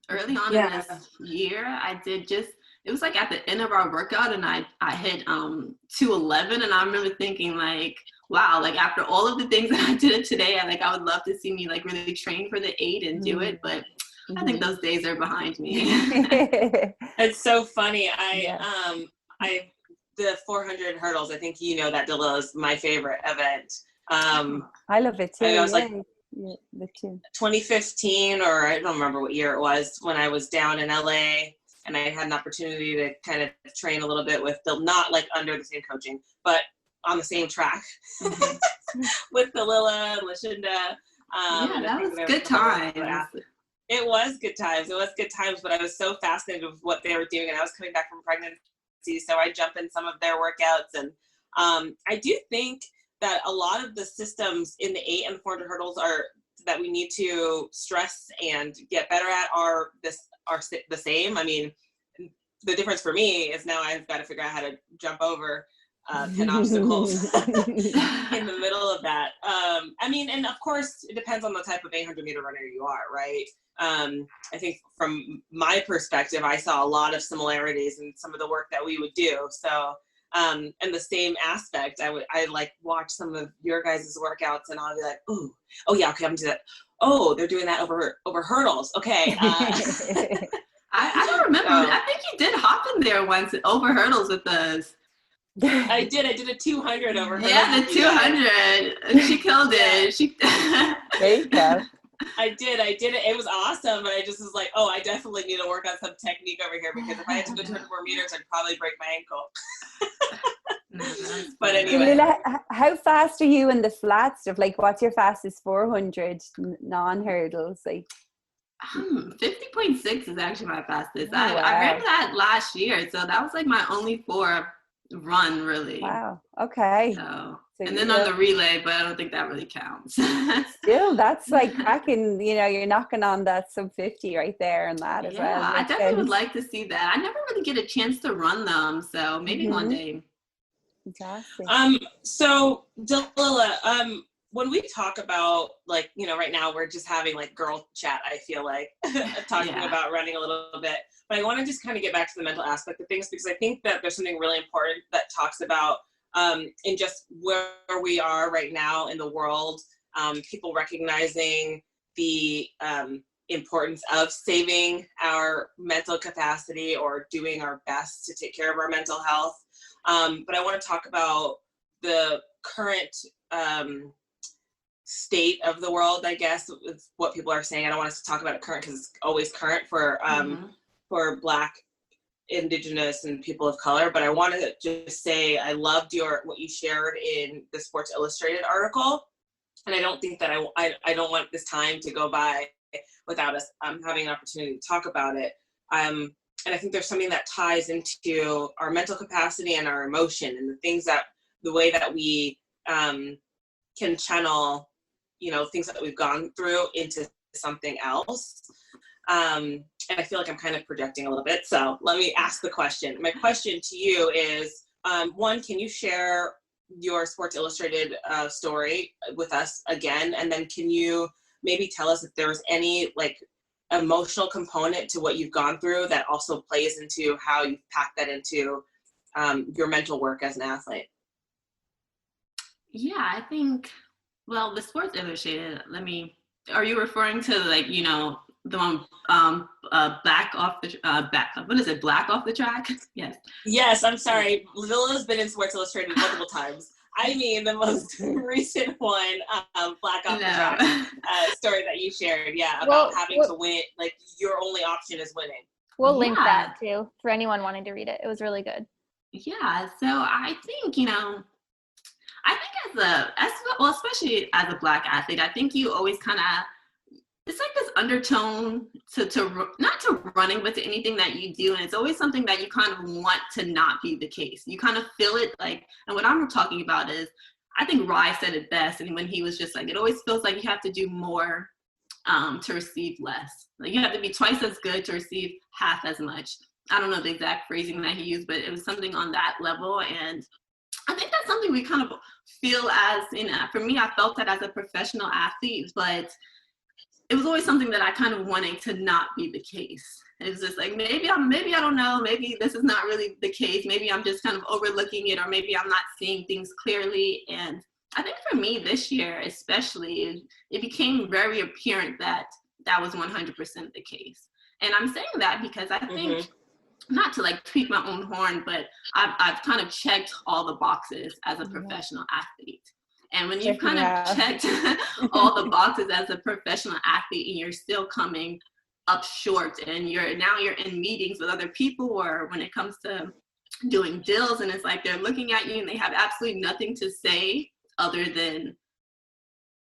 Early on in this year, I did it was like at the end of our workout, and I hit 211, and I remember thinking like, wow, like after all of the things that I did today, I would love to see me like really train for the 8 and do it, but I think those days are behind me. It's so funny. The 400 hurdles, I think you know that, Dalilah, is my favorite event. I love it too. I was like, the two. 2015, or I don't remember what year it was, when I was down in LA and I had an opportunity to kind of train a little bit with not like under the same coaching, but on the same track with Dalilah and Lashinda. That was good times. It was good times, but I was so fascinated with what they were doing, and I was coming back from pregnancy, so I jumped in some of their workouts, and I do think that a lot of the systems in the 8 and 400 hurdles that we need to stress and get better at are the same. I mean, the difference for me is now I've got to figure out how to jump over 10 obstacles in the middle of that. I mean, and of course, it depends on the type of 800-meter runner you are, right? I think from my perspective, I saw a lot of similarities in some of the work that we would do. So, and the same aspect, I like watch some of your guys' workouts, and I'll be like, oh yeah, okay, I'm gonna do that. Oh, they're doing that over hurdles. Okay. I don't remember. I think you did hop in there once over hurdles with us. I did a 200 over hurdles. Yeah, the 200. She killed it. There you go. I did it. It was awesome, but I just was like, I definitely need to work on some technique over here, because if I had to go 204 meters, I'd probably break my ankle. But anyway. Dalilah, how fast are you in the flat stuff? Like, what's your fastest 400 non-hurdles? Like 50.6 is actually my fastest. Oh, wow. I ran that last year, so that was like my only 4 run, really. Wow. Okay. So and then on the relay, but I don't think that really counts. Still, that's like cracking, you're knocking on that sub 50 right there and that as well. Yeah, I definitely would like to see that. I never really get a chance to run them, so maybe one day. Fantastic. So Dalilah, when we talk about, like, right now we're just having like girl chat, I feel like, talking about running a little bit, but I want to just kind of get back to the mental aspect of things, because I think that there's something really important that talks about in just where we are right now in the world, people recognizing the importance of saving our mental capacity or doing our best to take care of our mental health. But I want to talk about the current state of the world, I guess, is what people are saying. I don't want us to talk about it current, because it's always current for Black, Indigenous, and people of color. But I want to just say I loved what you shared in the Sports Illustrated article, and I don't think that I don't want this time to go by without us having an opportunity to talk about it. And I think there's something that ties into our mental capacity and our emotion, and the way that we can channel, things that we've gone through into something else. And I feel like I'm kind of projecting a little bit. So let me ask the question. My question to you is, one, can you share your Sports Illustrated story with us again? And then can you maybe tell us if there was any like emotional component to what you've gone through that also plays into how you pack that into your mental work as an athlete? Yeah, I think, well, the Sports Illustrated, are you referring to like, the one back off the what is it, black off the track? Yes, I'm sorry. Dalilah's been in Sports Illustrated multiple times. I mean the most recent one, black off the track story that you shared. Yeah, about having to win. Like your only option is winning. We'll link that too for anyone wanting to read it. It was really good. Yeah. So I think, I think as well, especially as a Black athlete, I think you always kind of, it's like this undertone to not to running, but to anything that you do. And it's always something that you kind of want to not be the case. You kind of feel it like, and what I'm talking about is, I think Rye said it best. And when he was just like, it always feels like you have to do more to receive less. Like you have to be twice as good to receive half as much. I don't know the exact phrasing that he used, but it was something on that level. And I think that's something we kind of feel as, for me, I felt that as a professional athlete, but it was always something that I kind of wanted to not be the case. It was just like, maybe I don't know, maybe this is not really the case. Maybe I'm just kind of overlooking it, or maybe I'm not seeing things clearly. And I think for me this year, especially, it became very apparent that that was 100% the case. And I'm saying that because I think, not to like tweak my own horn, but I've kind of checked all the boxes as a professional athlete. And when you've kind of checked all the boxes as a professional athlete and you're still coming up short, and you're in meetings with other people, or when it comes to doing deals, and it's like they're looking at you and they have absolutely nothing to say other than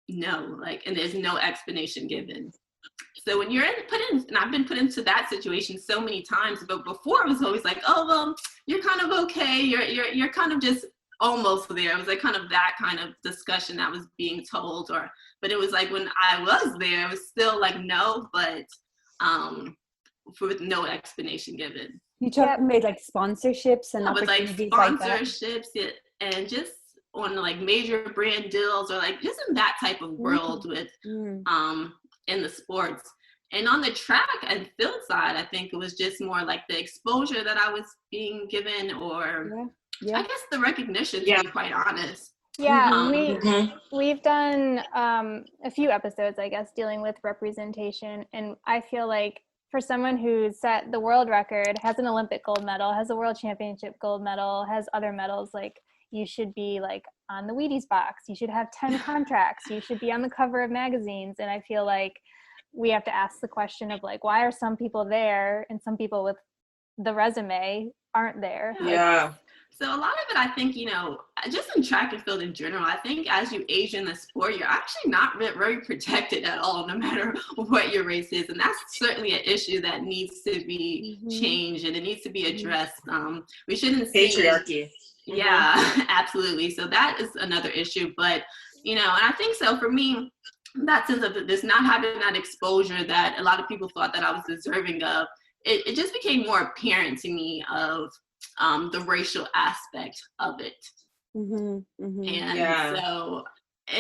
no, like, and there's no explanation given. So when you're and I've been put into that situation so many times, but before it was always like, oh, well, you're kind of okay. You're kind of just almost there. It was like kind of that kind of discussion that was being told, but it was like when I was there, it was still like, no, but with no explanation given. You talking about like sponsorships and opportunities like sponsorships, and just on like major brand deals, or like just in that type of world with in the sports. And on the track and field side, I think it was just more like the exposure that I was being given, or I guess the recognition, to be quite honest. Yeah, we've done a few episodes, I guess, dealing with representation. And I feel like for someone who's set the world record, has an Olympic gold medal, has a world championship gold medal, has other medals, like you should be like on the Wheaties box. You should have 10 contracts. You should be on the cover of magazines. And I feel like we have to ask the question of like, why are some people there and some people with the resume aren't there? Yeah. So a lot of it, I think, just in track and field in general, I think as you age in the sport, you're actually not very protected at all, no matter what your race is. And that's certainly an issue that needs to be changed, and it needs to be addressed. We shouldn't see patriarchy. Yeah, absolutely. So that is another issue. But, and I think so for me, that sense of this not having that exposure that a lot of people thought that I was deserving of, it just became more apparent to me of the racial aspect of it. And so,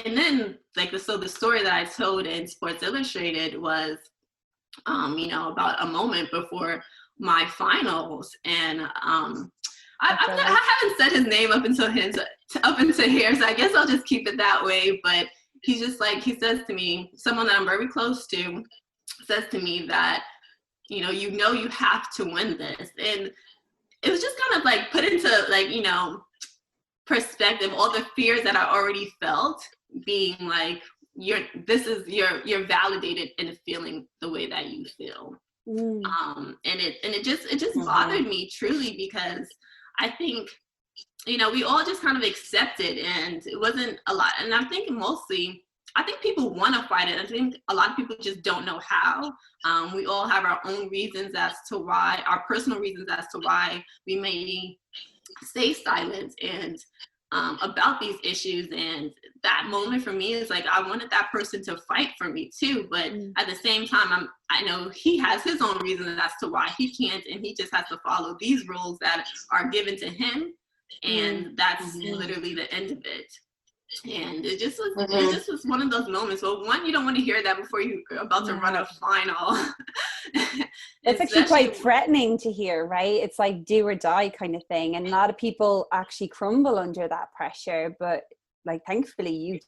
and then like the story that I told in Sports Illustrated was, about a moment before my finals, and I haven't said his name up until here, so I guess I'll just keep it that way. But he's just like, he says to me, someone that I'm very close to, says to me that, you have to win this. And it was just kind of like put into like, perspective, all the fears that I already felt, being like, you're validated in feeling the way that you feel. And it just bothered me truly, because I think, we all just kind of accepted, and it wasn't a lot. And I think people want to fight it. I think a lot of people just don't know how. We all have our own reasons as to why, our personal reasons as to why we may stay silent and about these issues. And that moment for me is like, I wanted that person to fight for me too. But at the same time, I know he has his own reasons as to why he can't, and he just has to follow these rules that are given to him. And that's literally the end of it. And it just was one of those moments. Well, one, you don't want to hear that before you're about to run a final. It's actually quite threatening to hear, right? It's like do or die kind of thing. And a lot of people actually crumble under that pressure. But like, thankfully you.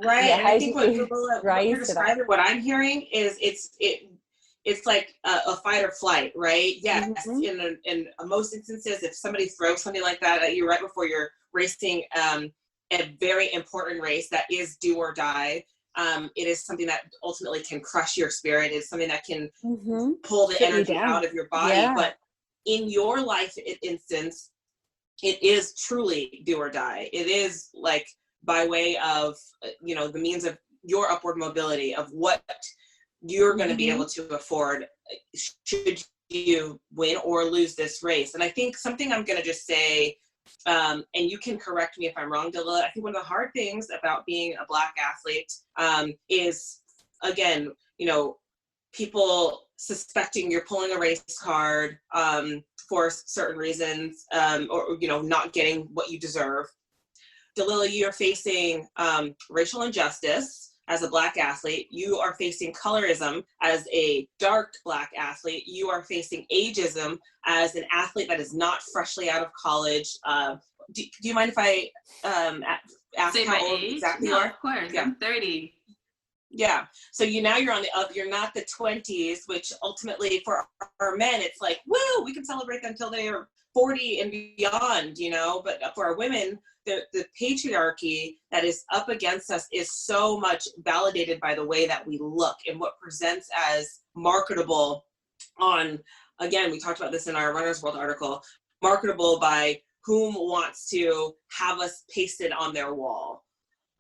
Right. Yeah, And I think what Dalilah, what you're rise to that? describing, what I'm hearing is it's like a fight or flight, right? Yes. In most instances, if somebody throws something like that at you right before you're racing a very important race that is do or die, it is something that ultimately can crush your spirit. It's something that can pull the energy out of your body. Yeah. But in your life instance, it is truly do or die. It is like by way of, the means of your upward mobility, of what you're going to be able to afford should you win or lose this race. And I think something I'm going to just say, and you can correct me if I'm wrong, Dalilah, I think one of the hard things about being a Black athlete is, again, people suspecting you're pulling a race card for certain reasons, or not getting what you deserve. Dalilah, you're facing racial injustice as a Black athlete. You are facing colorism as a dark Black athlete. You are facing ageism as an athlete that is not freshly out of college. Do you mind if I ask Say how my old age? exactly you No, are? of course. Yeah. I'm 30. Yeah. So now you're on the up. You're not the 20s, which ultimately for our men, it's like, woo, we can celebrate them until they are 40 and beyond, But for our women, the patriarchy that is up against us is so much validated by the way that we look and what presents as marketable on, again, we talked about this in our Runner's World article, marketable by whom wants to have us pasted on their wall.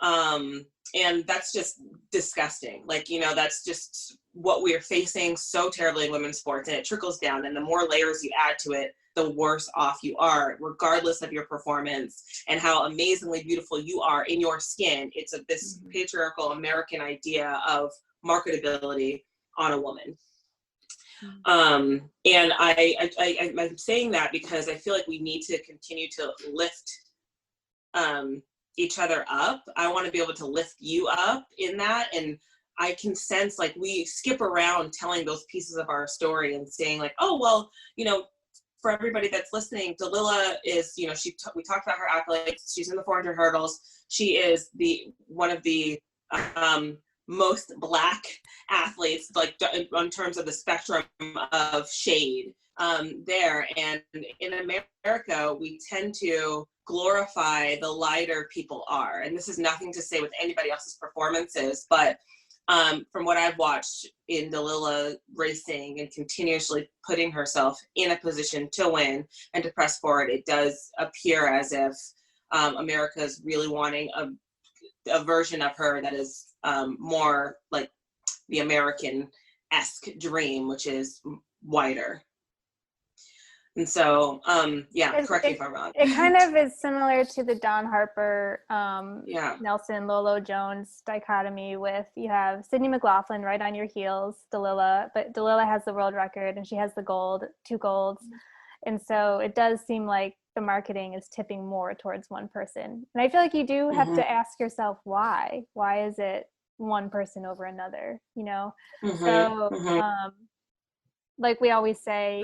And that's just disgusting. That's just what we're facing so terribly in women's sports, and it trickles down. And the more layers you add to it, the worse off you are, regardless of your performance and how amazingly beautiful you are in your skin. It's this patriarchal American idea of marketability on a woman. And I'm saying that because I feel like we need to continue to lift each other up. I want to be able to lift you up in that. And I can sense we skip around telling those pieces of our story and saying oh, well, for everybody that's listening, Dalilah is, we talked about her accolades. She's in the 400 hurdles. She is one of the most Black athletes, in terms of the spectrum of shade there. And in America, we tend to glorify the lighter people are. And this is nothing to say with anybody else's performances, but from what I've watched in Dalilah racing and continuously putting herself in a position to win and to press forward, it does appear as if America is really wanting a version of her that is more like the American-esque dream, which is wider. And so, correct me if I'm wrong. It kind of is similar to the Dawn Harper, Nelson, Lolo Jones dichotomy with, you have Sydney McLaughlin right on your heels, Dalilah, but Dalilah has the world record and she has the gold, 2 golds. And so it does seem like the marketing is tipping more towards one person. And I feel like you do have to ask yourself why. Why is it one person over another, like we always say,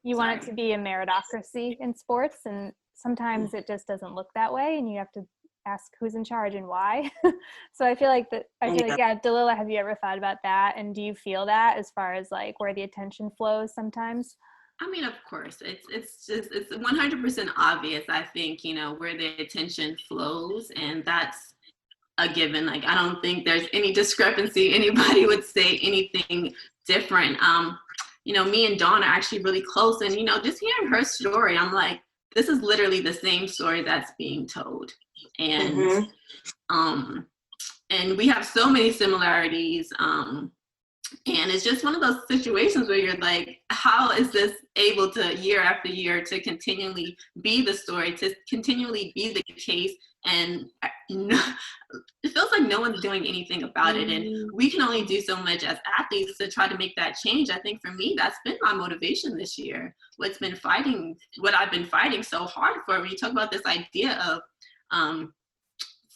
you want it to be a meritocracy in sports, and sometimes it just doesn't look that way, and you have to ask who's in charge and why. So I feel like Dalilah, have you ever thought about that? And do you feel that as far as where the attention flows sometimes? I mean, of course, it's 100% obvious, I think, where the attention flows, and that's a given. I don't think there's any discrepancy. Anybody would say anything different. Me and Dawn are actually really close, and just hearing her story, I'm like, this is literally the same story that's being told. And and we have so many similarities, and it's just one of those situations where you're like, how is this able to, year after year, to continually be the story, to continually be the case, and it feels like no one's doing anything about it. And we can only do so much as athletes to try to make that change. I think for me, that's been my motivation this year. What I've been fighting so hard for, when you talk about this idea of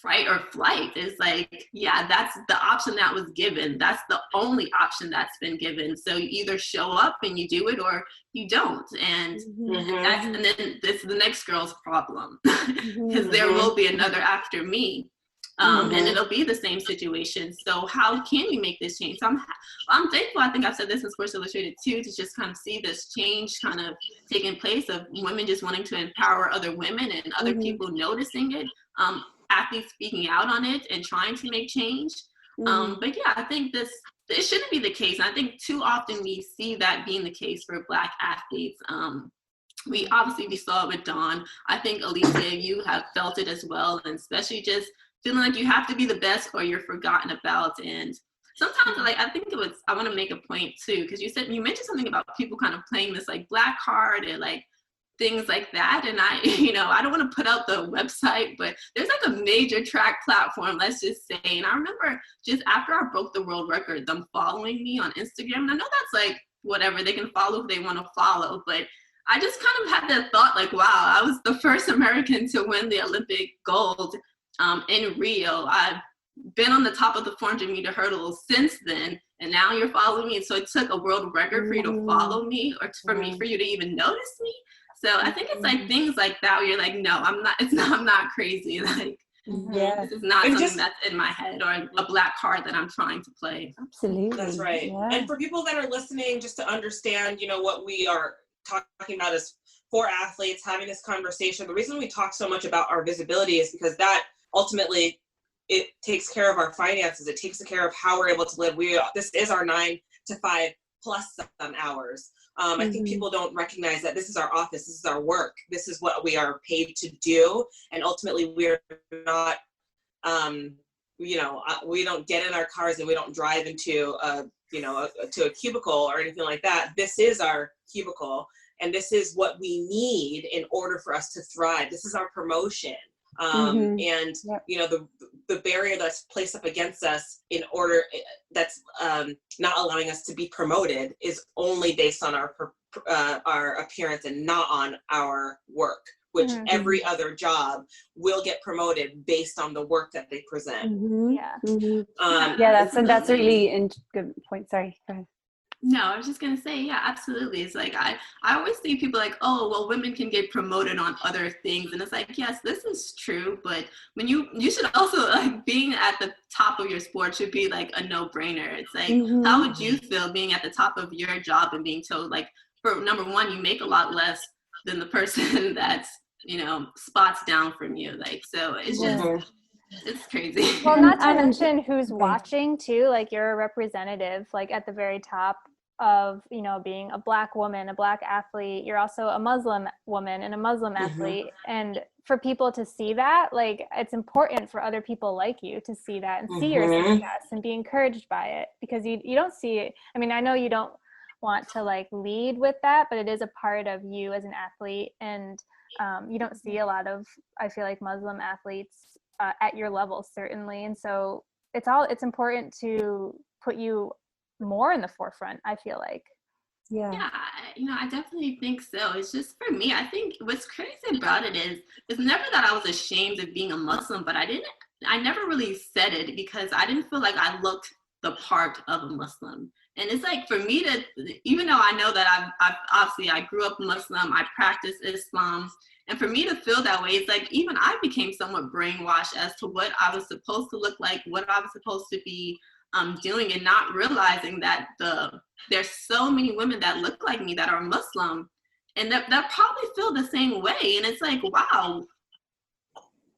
fight or flight, is that's the option that was given. That's the only option that's been given. So you either show up and you do it, or you don't. And and then this is the next girl's problem, because there will be another after me. And it'll be the same situation. So how can we make this change? So I'm thankful. I think I've said this in Sports Illustrated too, to just kind of see this change kind of taking place of women just wanting to empower other women and other people noticing it, athletes speaking out on it and trying to make change. But yeah, I think it shouldn't be the case. And I think too often we see that being the case for Black athletes. We saw it with Dawn. I think Alicia, you have felt it as well, and especially just feeling like you have to be the best or you're forgotten about. And sometimes, like, I want to make a point too, because you mentioned something about people kind of playing this like Black card and like things like that. And I don't want to put out the website, but there's like a major track platform, let's just say. And I remember just after I broke the world record, them following me on Instagram. And I know that's like whatever, they can follow who they want to follow, but I just kind of had that thought like, wow, I was the first American to win the Olympic gold in Rio. I've been on the top of the 400-meter hurdle since then, and now you're following me. So it took a world record for you to follow me, or for you to even notice me. So I think it's like things like that where you're like, no, I'm not crazy. Like, this is not something that's in my head or a Black card that I'm trying to play. Absolutely. That's right. Yeah. And for people that are listening, just to understand, what we are talking about is for athletes having this conversation. The reason we talk so much about our visibility is because that ultimately it takes care of our finances. It takes care of how we're able to live. This is our 9 to 5 plus some hours. I think people don't recognize that this is our office. This is our work. This is what we are paid to do. And ultimately we're not, we don't get in our cars and we don't drive into to a cubicle or anything like that. This is our cubicle, and this is what we need in order for us to thrive. This is our promotion. And the barrier that's placed up against us that's not allowing us to be promoted is only based on our appearance and not on our work, which every other job will get promoted based on the work that they present. That's a really good point. Sorry, go ahead. No, I was just going to say, yeah, absolutely. It's like, I always see people like, oh, well, women can get promoted on other things. And it's like, yes, this is true. But when you should also, like, being at the top of your sport should be like a no-brainer. It's like, how would you feel being at the top of your job and being told, like, for number one, you make a lot less than the person that's, spots down from you. Like, so it's just, it's crazy. Well, not to mention who's watching too. Like, you're a representative, like at the very top of, being a Black woman, a Black athlete. You're also a Muslim woman and a Muslim athlete. And for people to see that, like, it's important for other people like you to see that and see your success and be encouraged by it, because you don't see it. I mean, I know you don't want to like lead with that, but it is a part of you as an athlete. And you don't see a lot of, I feel like, Muslim athletes at your level, certainly. And so it's important to put you more in the forefront, I feel like. Yeah, I definitely think so. It's just, for me, I think what's crazy about it is, it's never that I was ashamed of being a Muslim, but I never really said it because I didn't feel like I looked the part of a Muslim. And it's like, for me to, even though I know that I grew up Muslim, I practice Islam, and for me to feel that way, it's like, even I became somewhat brainwashed as to what I was supposed to look like, what I was supposed to be doing, and not realizing that there's so many women that look like me that are Muslim, and that probably feel the same way. And it's like, wow,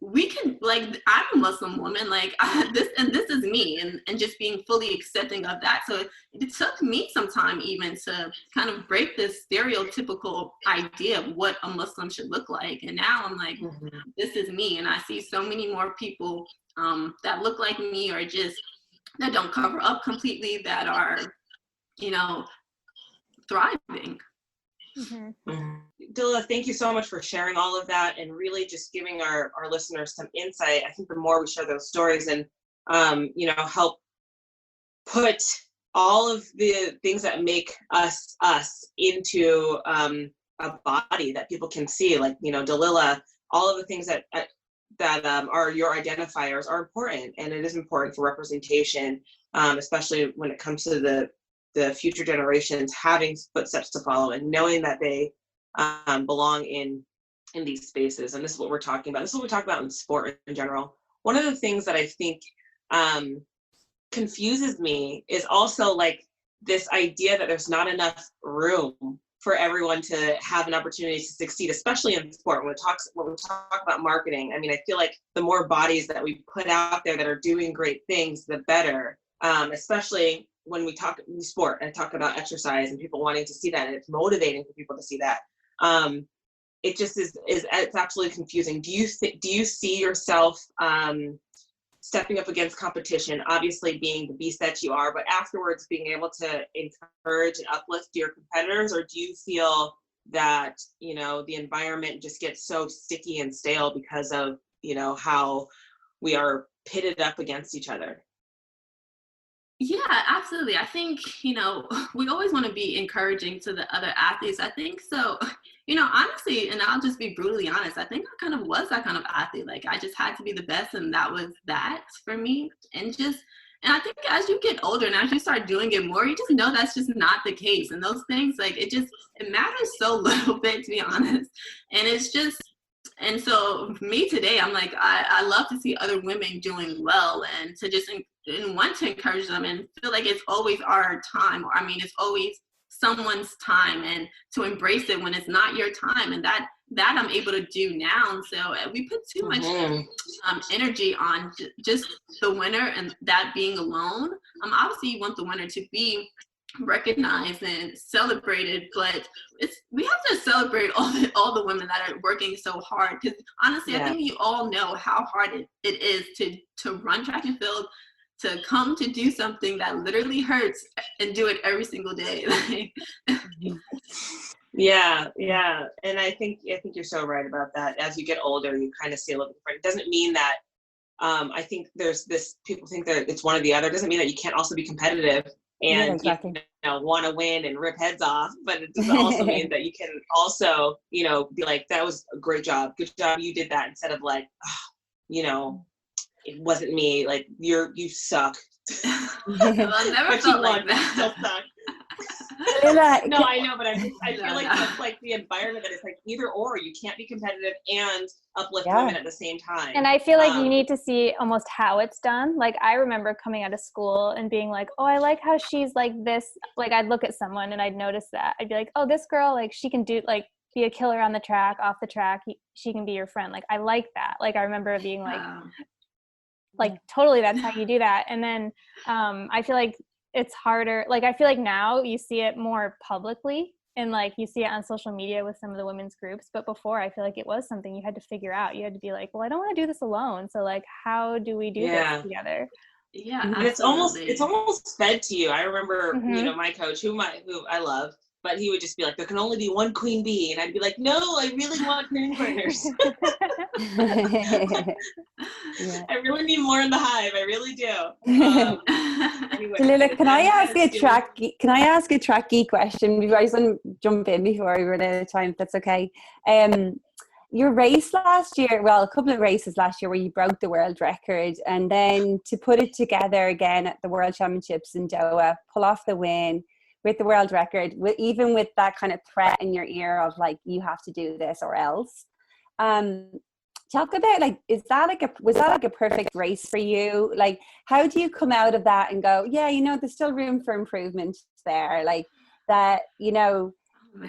we can, like, I'm a Muslim woman, like, this is me, and just being fully accepting of that. So it took me some time even to kind of break this stereotypical idea of what a Muslim should look like. And now I'm like, this is me. And I see so many more people that look like me, or just that don't cover up completely, that are, thriving. Dalilah, thank you so much for sharing all of that and really just giving our listeners some insight. I think the more we share those stories and, help put all of the things that make us into a body that people can see, like, Dalilah, all of the things that are your identifiers are important, and it is important for representation, especially when it comes to the future generations having footsteps to follow and knowing that they belong in these spaces. And this is what we're talking about. This is what we talk about in sport in general. one of the things that I think confuses me is also like this idea that there's not enough room for everyone to have an opportunity to succeed, especially in sport. When we talk about marketing, I mean, I feel like the more bodies that we put out there that are doing great things, the better. Especially when we talk sport and talk about exercise and people wanting to see that, and it's motivating for people to see that. It just is it's absolutely confusing. Do you see yourself stepping up against competition, obviously being the beast that you are, but afterwards being able to encourage and uplift your competitors? Or do you feel that, you know, the environment just gets so sticky and stale because of, you know, how we are pitted up against each other? Yeah, absolutely. I think, you know, we always want to be encouraging to the other athletes. I think so, you know, honestly, and I'll just be brutally honest, I think I kind of was that kind of athlete. Like, I just had to be the best, and that was that for me. And I think as you get older and as you start doing it more, you just know that's just not the case. And those things, like, it matters so little bit, to be honest. And it's just, and so for me today, I'm like, I love to see other women doing well, and to just and want to encourage them, and feel like it's always our time. Or, I mean, it's always someone's time, and to embrace it when it's not your time. And that I'm able to do now. And so we put too much energy on just the winner, and that being alone. Obviously you want the winner to be recognized and celebrated, but we have to celebrate all the women that are working so hard, because honestly, I think you all know how hard it is to run track and field, to come to do something that literally hurts and do it every single day. Yeah. And I think you're so right about that. As you get older, you kind of see a little different. It doesn't mean that I think there's this, people think that it's one or the other. It doesn't mean that you can't also be competitive and you know, want to win and rip heads off, but it doesn't also mean that you can also, you know, be like, that was a great job, good job, you did that, instead of like, oh, you know, it wasn't me, like you suck. Well, I never felt like that. Still suck. No, I know, but I feel like that's like the environment that it's like either or. You can't be competitive and uplift women at the same time. And I feel like you need to see almost how it's done. Like, I remember coming out of school and being like, oh, I like how she's like this. Like, I'd look at someone and I'd notice that. I'd be like, oh, this girl, like, she can do, like, be a killer on the track, off the track. She can be your friend. Like, I like that. Like, I remember being like totally, that's how you do that. And then I feel like it's harder. Like, I feel like now you see it more publicly, and like you see it on social media with some of the women's groups. But before, I feel like it was something you had to figure out. You had to be like, well, I don't want to do this alone. So like, how do we do this together? Yeah, and it's almost fed to you. I remember, you know, my coach, who I love, but he would just be like, there can only be one queen bee. And I'd be like, no, I really want queen partners. I really need more in the hive. I really do. Anyway, Dalilah, can I ask a track geek question? I just want to jump in before we run out of time, if that's okay. Your race last year, well, a couple of races last year where you broke the world record, and then to put it together again at the World Championships in Doha, pull off the win with the world record, even with that kind of threat in your ear of like, you have to do this or else. Talk about like, was that like a perfect race for you? Like, how do you come out of that and go, yeah, you know, there's still room for improvement there, like that, you know,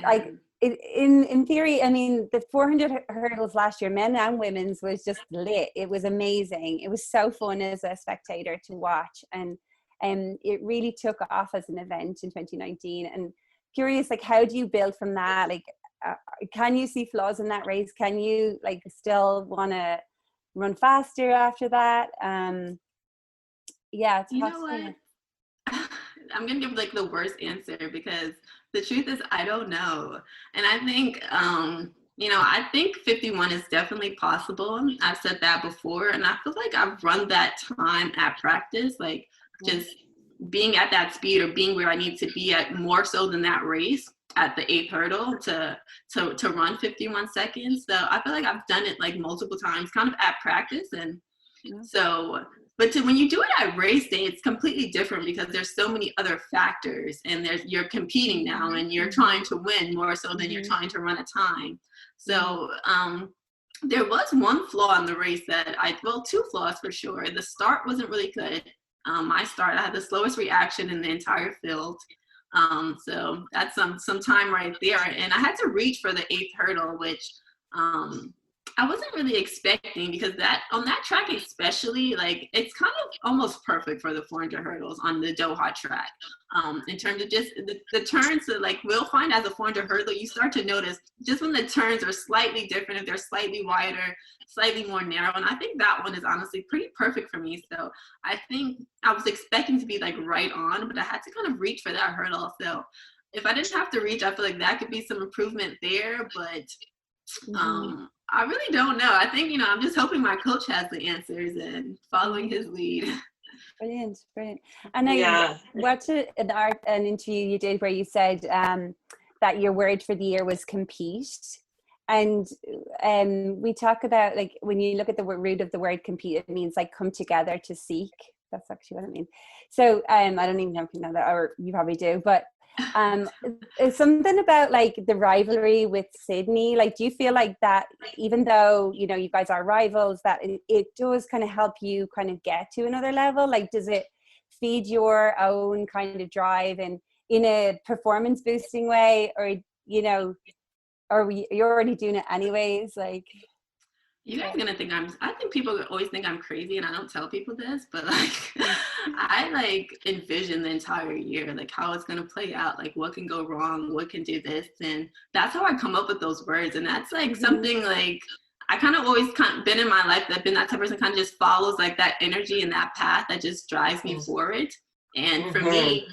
like in theory, I mean, the 400 hurdles last year, men and women's, was just lit. It was amazing. It was so fun as a spectator to watch, and it really took off as an event in 2019. And curious, like, how do you build from that? Like, can you see flaws in that race? Can you like still want to run faster after that? Yeah, it's you know what? I'm gonna give like the worst answer, because the truth is I don't know. And I think you know, I think 51 is definitely possible. I've said that before, and I feel like I've run that time at practice, like just being at that speed or being where I need to be at, more so than that race at the 8th hurdle to run 51 seconds. So I feel like I've done it like multiple times, kind of at practice. And so, but when you do it at race day, it's completely different, because there's so many other factors, and you're competing now, and you're trying to win more so than you're trying to run a time. So There was one flaw in the race two flaws for sure. The start wasn't really good. I had the slowest reaction in the entire field. So that's some time right there. And I had to reach for the 8th hurdle, which I wasn't really expecting, because on that track especially, like, it's kind of almost perfect for the 400 hurdles on the Doha track. In terms of just the turns that, like, we'll find as a 400 hurdle, you start to notice just when the turns are slightly different, if they're slightly wider, slightly more narrow. And I think that one is honestly pretty perfect for me. So I think I was expecting to be like right on, but I had to kind of reach for that hurdle. So if I didn't have to reach, I feel like that could be some improvement there. But I really don't know. I think, I'm just hoping my coach has the answers and following his lead. Brilliant. And I watched an interview you did where you said that your word for the year was compete. And we talk about, like, when you look at the root of the word compete, it means like come together to seek. That's actually what it means. So I don't even know if you know that, or you probably do, but it's something about like the rivalry with Sydney. Like, do you feel like that, even though you guys are rivals, that it does kind of help you kind of get to another level? Like, does it feed your own kind of drive and in a performance boosting way, or you're already doing it anyways? Like, you guys are gonna think I think people always think I'm crazy, and I don't tell people this, but like I like envision the entire year, like how it's gonna play out, like what can go wrong, what can do this, and that's how I come up with those words. And that's like something like I kind of always been in my life, that been that type of person, kind of just follows like that energy and that path that just drives me forward. And for me,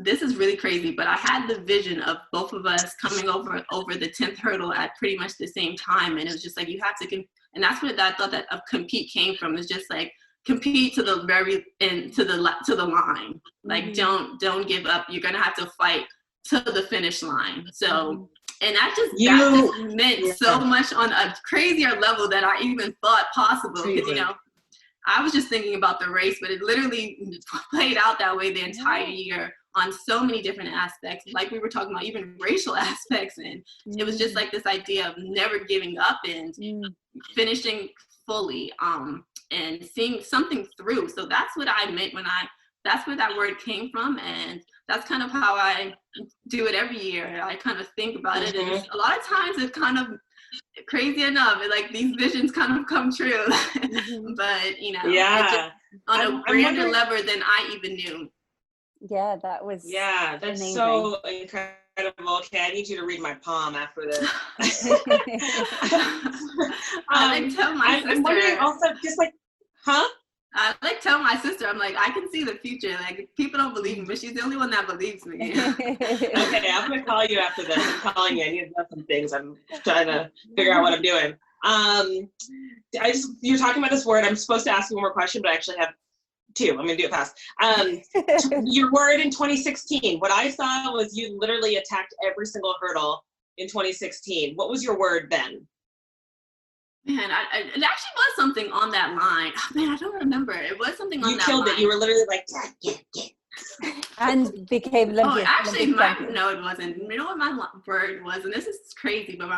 this is really crazy, but I had the vision of both of us coming over the 10th hurdle at pretty much the same time. And it was just like, you have to, and that's what I thought that of compete came from. It's just like, compete to the very end, to the line. Like, don't give up. You're going to have to fight to the finish line. So, and that just meant so much on a crazier level than I even thought possible. Because, I was just thinking about the race, but it literally played out that way the entire year on so many different aspects. Like we were talking about, even racial aspects. And it was just like this idea of never giving up and finishing fully and seeing something through. So that's what I meant that's where that word came from. And that's kind of how I do it every year. I kind of think about it. And a lot of times it's kind of crazy enough, like these visions kind of come true. But it's just on a grander level than I even knew. Yeah, that was that's amazing. So incredible. Okay, I need you to read my palm after this. I tell my sister. I'm wondering also, just like, I like tell my sister, I'm like, I can see the future. Like, people don't believe me, but she's the only one that believes me. Okay, I'm gonna call you after this. I'm calling you. I need to know some things. I'm trying to figure out what I'm doing. You're talking about this word. I'm supposed to ask you one more question, but I actually have two. I'm gonna do it fast. Your word in 2016. What I saw was you literally attacked every single hurdle in 2016. What was your word then? Man, it actually was something on that line. Oh, man, I don't remember. It was something on that line. You killed it. You were literally like, and became Olympic. No, it wasn't. You know what my word was? And this is crazy, but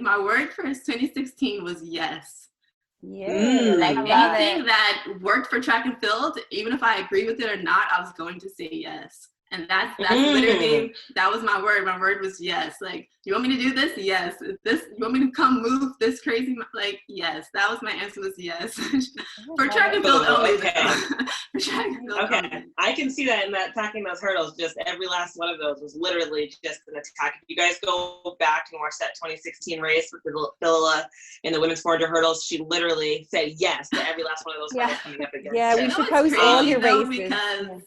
my word for 2016 was yes. Yeah. Like anything that worked for track and field, even if I agree with it or not, I was going to say yes. And that's literally, that was my word. My word was yes. Like, you want me to do this? Yes. You want me to come move this crazy? Like, yes. That was my answer, was yes. For track and field only. Okay. For track and field only. I can see that in that attacking those hurdles. Just every last one of those was literally just an attack. If you guys go back and watch that 2016 race with Dalilah in the women's 400 hurdles, she literally said yes to every last one of those hurdles coming up against. Yeah, we should post all your races. Because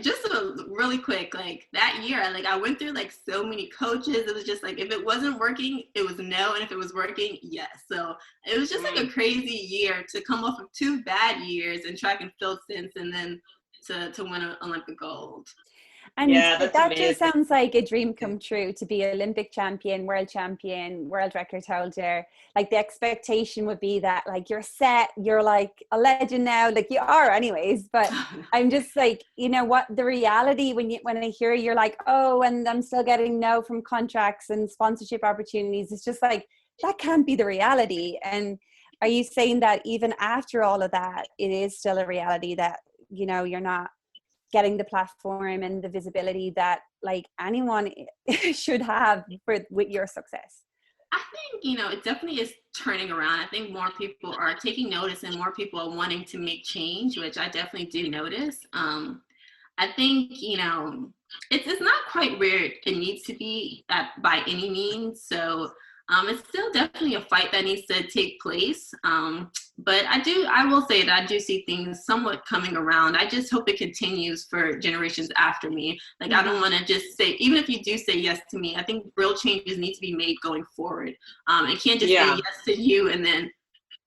just really quick, like that year, like I went through like so many coaches. It was just like, if it wasn't working, it was no, and if it was working, yes. So it was just like a crazy year to come off of 2 bad years in track and field since, and then to win an Olympic gold. And that just sounds like a dream come true, to be Olympic champion, world record holder. Like, the expectation would be that, like, you're set, you're like a legend now, like you are anyways. But I'm just like, what the reality when I hear you're like, oh, and I'm still getting no from contracts and sponsorship opportunities. It's just like, that can't be the reality. And are you saying that even after all of that, it is still a reality that, you know, you're not getting the platform and the visibility that like anyone should have with your success? I think, you know, it definitely is turning around. I think more people are taking notice and more people are wanting to make change, which I definitely do notice. I think, you know, it's not quite where it needs to be by any means. So it's still definitely a fight that needs to take place. But I will say that I do see things somewhat coming around. I just hope it continues for generations after me. Like, I don't want to just say, even if you do say yes to me, I think real changes need to be made going forward. It can't just say yes to you and then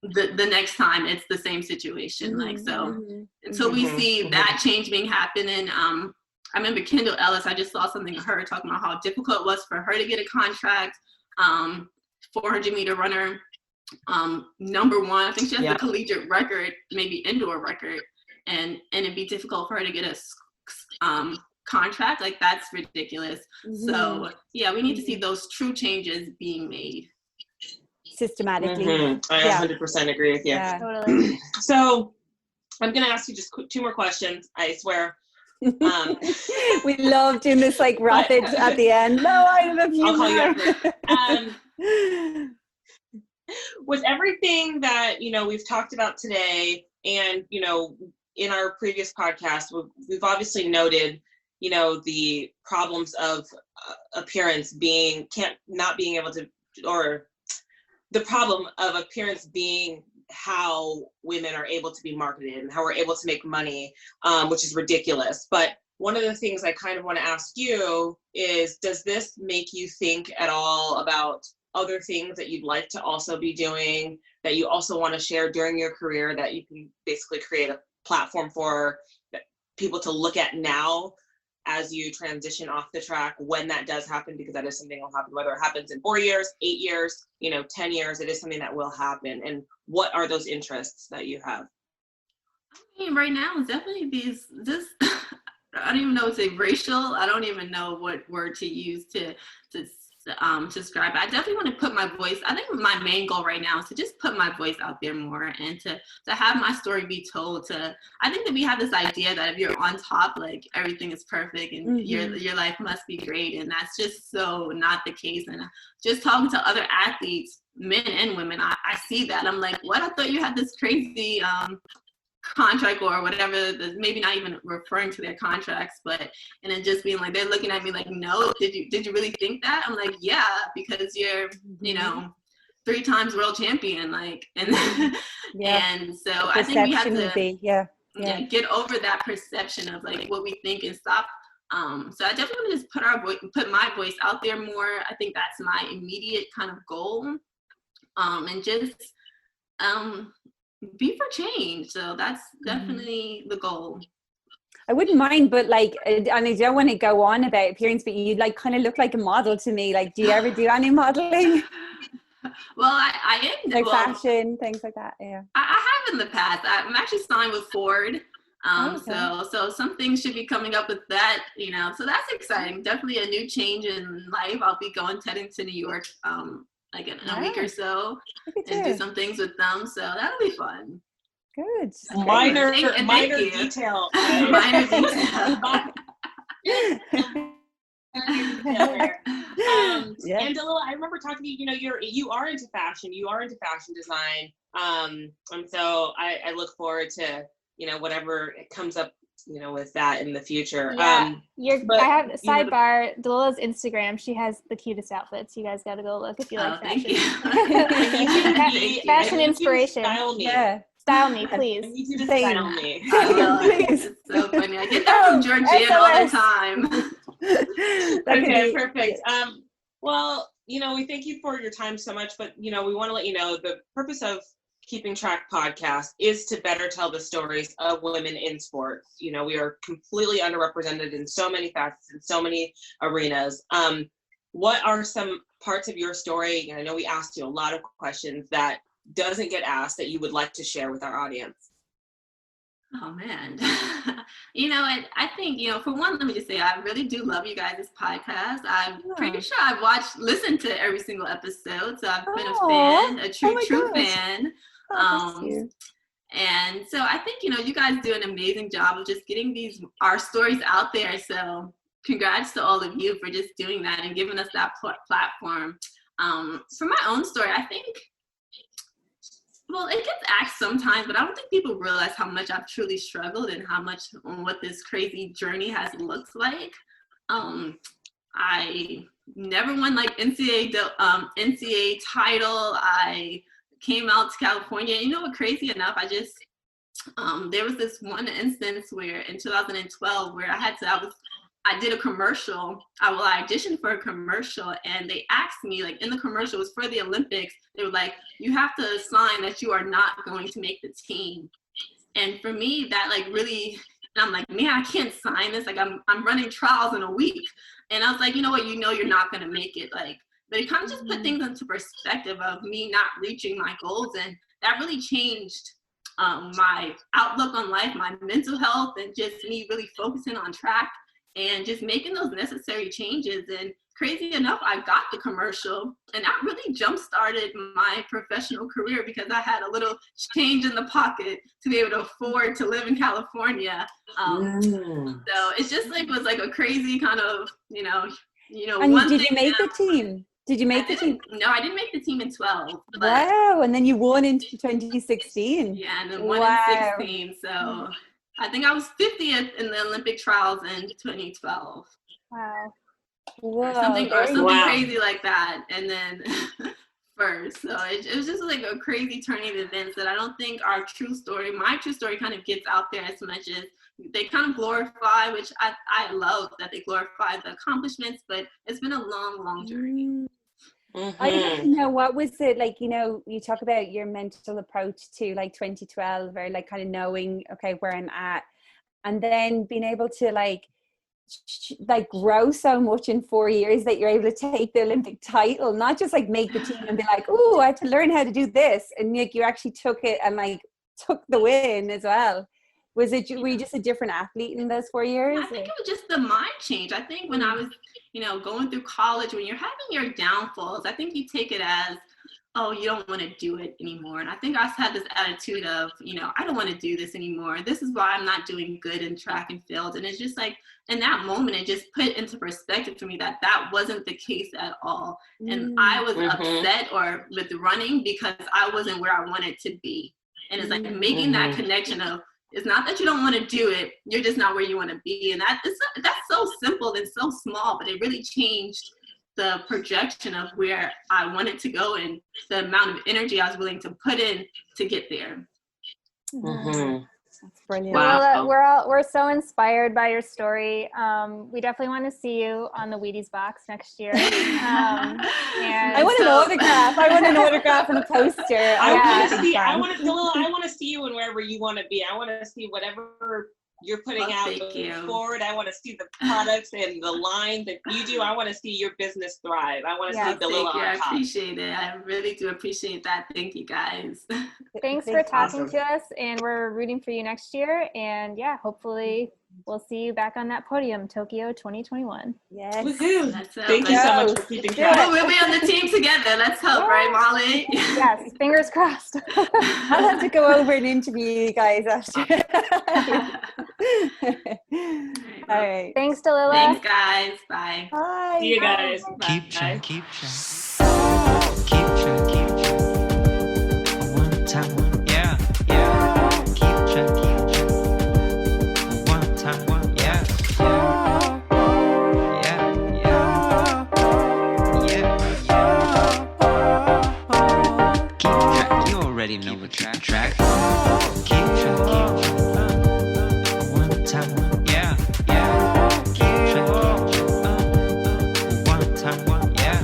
the next time it's the same situation. Like, so until we see that change being happening. I remember Kendall Ellis, I just saw something of her talking about how difficult it was for her to get a contract. 400-meter runner, number one. I think she has the collegiate record, maybe indoor record, and it'd be difficult for her to get a contract. Like, that's ridiculous. So yeah, we need to see those true changes being made systematically. I 100% agree with you. Yeah, totally. So I'm gonna ask you just two more questions, I swear. We love doing this like rapid at the end. No, I have a few I'll call more. you after. Was everything that, you know, we've talked about today, and, you know, in our previous podcast, we've obviously noted, you know, the problems of appearance not being able to, or the problem of appearance being how women are able to be marketed and how we're able to make money, which is ridiculous. But one of the things I kind of want to ask you is, does this make you think at all about other things that you'd like to also be doing, that you also want to share during your career, that you can basically create a platform for people to look at now as you transition off the track, when that does happen? Because that is something that will happen, whether it happens in 4 years, 8 years, 10 years, it is something that will happen. And what are those interests that you have? I mean, right now it's definitely I don't even know if it's racial. I don't even know what word to use to describe it. I definitely want to put my voice. I think my main goal right now is to just put my voice out there more, and to have my story be told. I think that we have this idea that if you're on top, like, everything is perfect and your life must be great, and that's just so not the case. And just talking to other athletes, men and women, I see that. I'm like, what? I thought you had this crazy contract or whatever, maybe not even referring to their contracts, but, and then just being like, they're looking at me like, no, did you really think that? I'm like, yeah, because you're, 3 times world champion, like, and and so I think we have to get over that perception of like what we think and stop. So I definitely want to just put my voice out there more. I think that's my immediate kind of goal, and just be for change. So that's definitely the goal. I wouldn't mind, but like, and I don't want to go on about appearance, but you like kind of look like a model to me. Like, do you ever do any modeling? Well, I am, like fashion, things like that. Yeah, I have in the past. I'm actually signed with Ford. So some things should be coming up with that, so that's exciting. Definitely a new change in life. I'll be heading to New York like in a week or so, and do some things with them. So that'll be fun. Good. Minor detail. Minor detail. And Dalilah, I remember talking to you. You are into fashion. You are into fashion design. And so I look forward to whatever comes up with that in the future. Yeah, I have sidebar. Dalilah's Instagram. She has the cutest outfits. You guys got to go look if you like fashion. Fashion inspiration. Style me. Yeah. Style me, please. I need you to style me. It's so funny. I get that from Georgian all the time. Okay, perfect. Well, we thank you for your time so much, but we want to let you know the purpose of Keeping Track podcast is to better tell the stories of women in sports. We are completely underrepresented in so many facets, in so many arenas. What are some parts of your story? I know we asked you a lot of questions that doesn't get asked that you would like to share with our audience. Oh man. I think, for one, let me just say, I really do love you guys' podcast. I'm pretty sure I've listened to every single episode. So I've been a fan, a true fan. Thank you. And so I think, you guys do an amazing job of just getting our stories out there. So congrats to all of you for just doing that and giving us that platform. For my own story, I think, well, it gets asked sometimes, but I don't think people realize how much I've truly struggled and what this crazy journey has looked like. I never won like NCAA title. I came out to California. What, crazy enough, there was this one instance where in 2012 where I did a commercial. I auditioned for a commercial, and they asked me, like, in the commercial, it was for the Olympics. They were like, you have to sign that you are not going to make the team. And for me, that like really, and I'm like, man, I can't sign this. Like, I'm running trials in a week. And I was like, you know what, you're not going to make it. Like, but it kind of just put things into perspective of me not reaching my goals. And that really changed my outlook on life, my mental health, and just me really focusing on track and just making those necessary changes. And crazy enough, I got the commercial, and that really jump-started my professional career because I had a little change in the pocket to be able to afford to live in California. So it just was like a crazy kind of, And did you make the team? Did you make the team? No, I didn't make the team in 12. Wow, and then you won in 2016. Yeah, and then won in 16. So I think I was 50th in the Olympic trials in 2012. Wow. Or something crazy like that. And then first. So it was just like a crazy turning of events that I don't think my true story kind of gets out there as much as they kind of glorify, which I love that they glorify the accomplishments, but it's been a long, long journey. Mm-hmm. I don't know, what was it like, you talk about your mental approach to like 2012 or like kind of knowing, okay, where I'm at, and then being able to like grow so much in 4 years that you're able to take the Olympic title, not just like make the team and be like, oh, I had to learn how to do this, and like you actually took it and like took the win as well. Were you just a different athlete in those 4 years? I think it was just the mind change. I think when I was, going through college, when you're having your downfalls, I think you take it as, oh, you don't want to do it anymore. And I think I had this attitude of, I don't want to do this anymore. This is why I'm not doing good in track and field. And it's just like, in that moment, it just put into perspective for me that wasn't the case at all. And I was upset with running because I wasn't where I wanted to be. And it's like making that connection of, it's not that you don't want to do it, you're just not where you want to be. And that's so simple and so small, but it really changed the projection of where I wanted to go and the amount of energy I was willing to put in to get there. That's brilliant. Wow. We're so inspired by your story. We definitely want to see you on the Wheaties box next year. And I want an autograph. I want an autograph and a poster. I want to see you in wherever you want to be. I want to see whatever you're putting out forward. I want to see the products and the line that you do. I want to see your business thrive. I want to see Dalilah on top. I appreciate it. I really do appreciate that. Thank you, guys. Thanks for talking to us, and we're rooting for you next year. And yeah, hopefully we'll see you back on that podium, Tokyo 2021. Yes. Woohoo. Thank you so much for keeping track. We'll be on the team together. Let's hope, right, Molly? Yes, fingers crossed. I'll have to go over and interview you guys after. All right. Thanks, Dalilah. Thanks, guys. Bye. Bye. See you guys. Keep track. Keep track. One time. Yeah. Keep track. One time. Yeah. Keep track. You already know what keep track. Keep track. One time. Yeah. Keep track. One time. Yeah.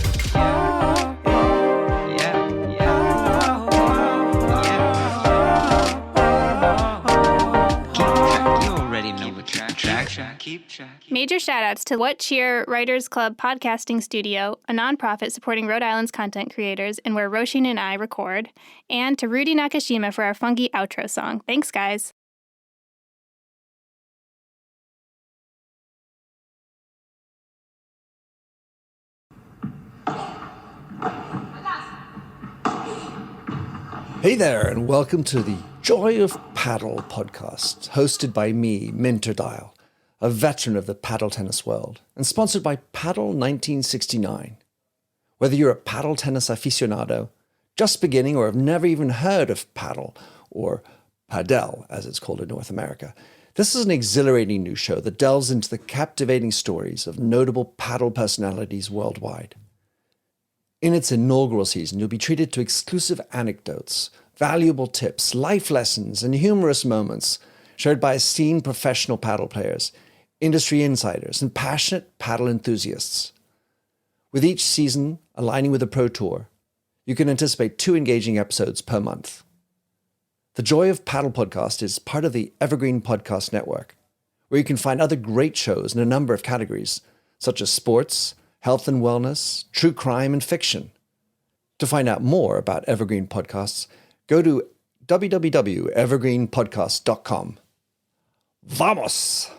Keep track. You already know what keep track. Major shoutouts to What Cheer Writers Club Podcasting Studio, a nonprofit supporting Rhode Island's content creators and where Roshin and I record, and to Rudy Nakashima for our funky outro song. Thanks, guys. Hey there, and welcome to the Joy of Paddle podcast, hosted by me, Minter Dial, a veteran of the paddle tennis world, and sponsored by Paddle 1969. Whether you're a paddle tennis aficionado, just beginning, or have never even heard of paddle, or padel, as it's called in North America, this is an exhilarating new show that delves into the captivating stories of notable paddle personalities worldwide. In its inaugural season, you'll be treated to exclusive anecdotes, valuable tips, life lessons, and humorous moments shared by esteemed professional paddle players, industry insiders, and passionate paddle enthusiasts. With each season aligning with the Pro Tour, you can anticipate 2 engaging episodes per month. The Joy of Paddle podcast is part of the Evergreen Podcast Network, where you can find other great shows in a number of categories, such as sports, health and wellness, true crime, and fiction. To find out more about Evergreen Podcasts, go to www.evergreenpodcast.com. Vamos!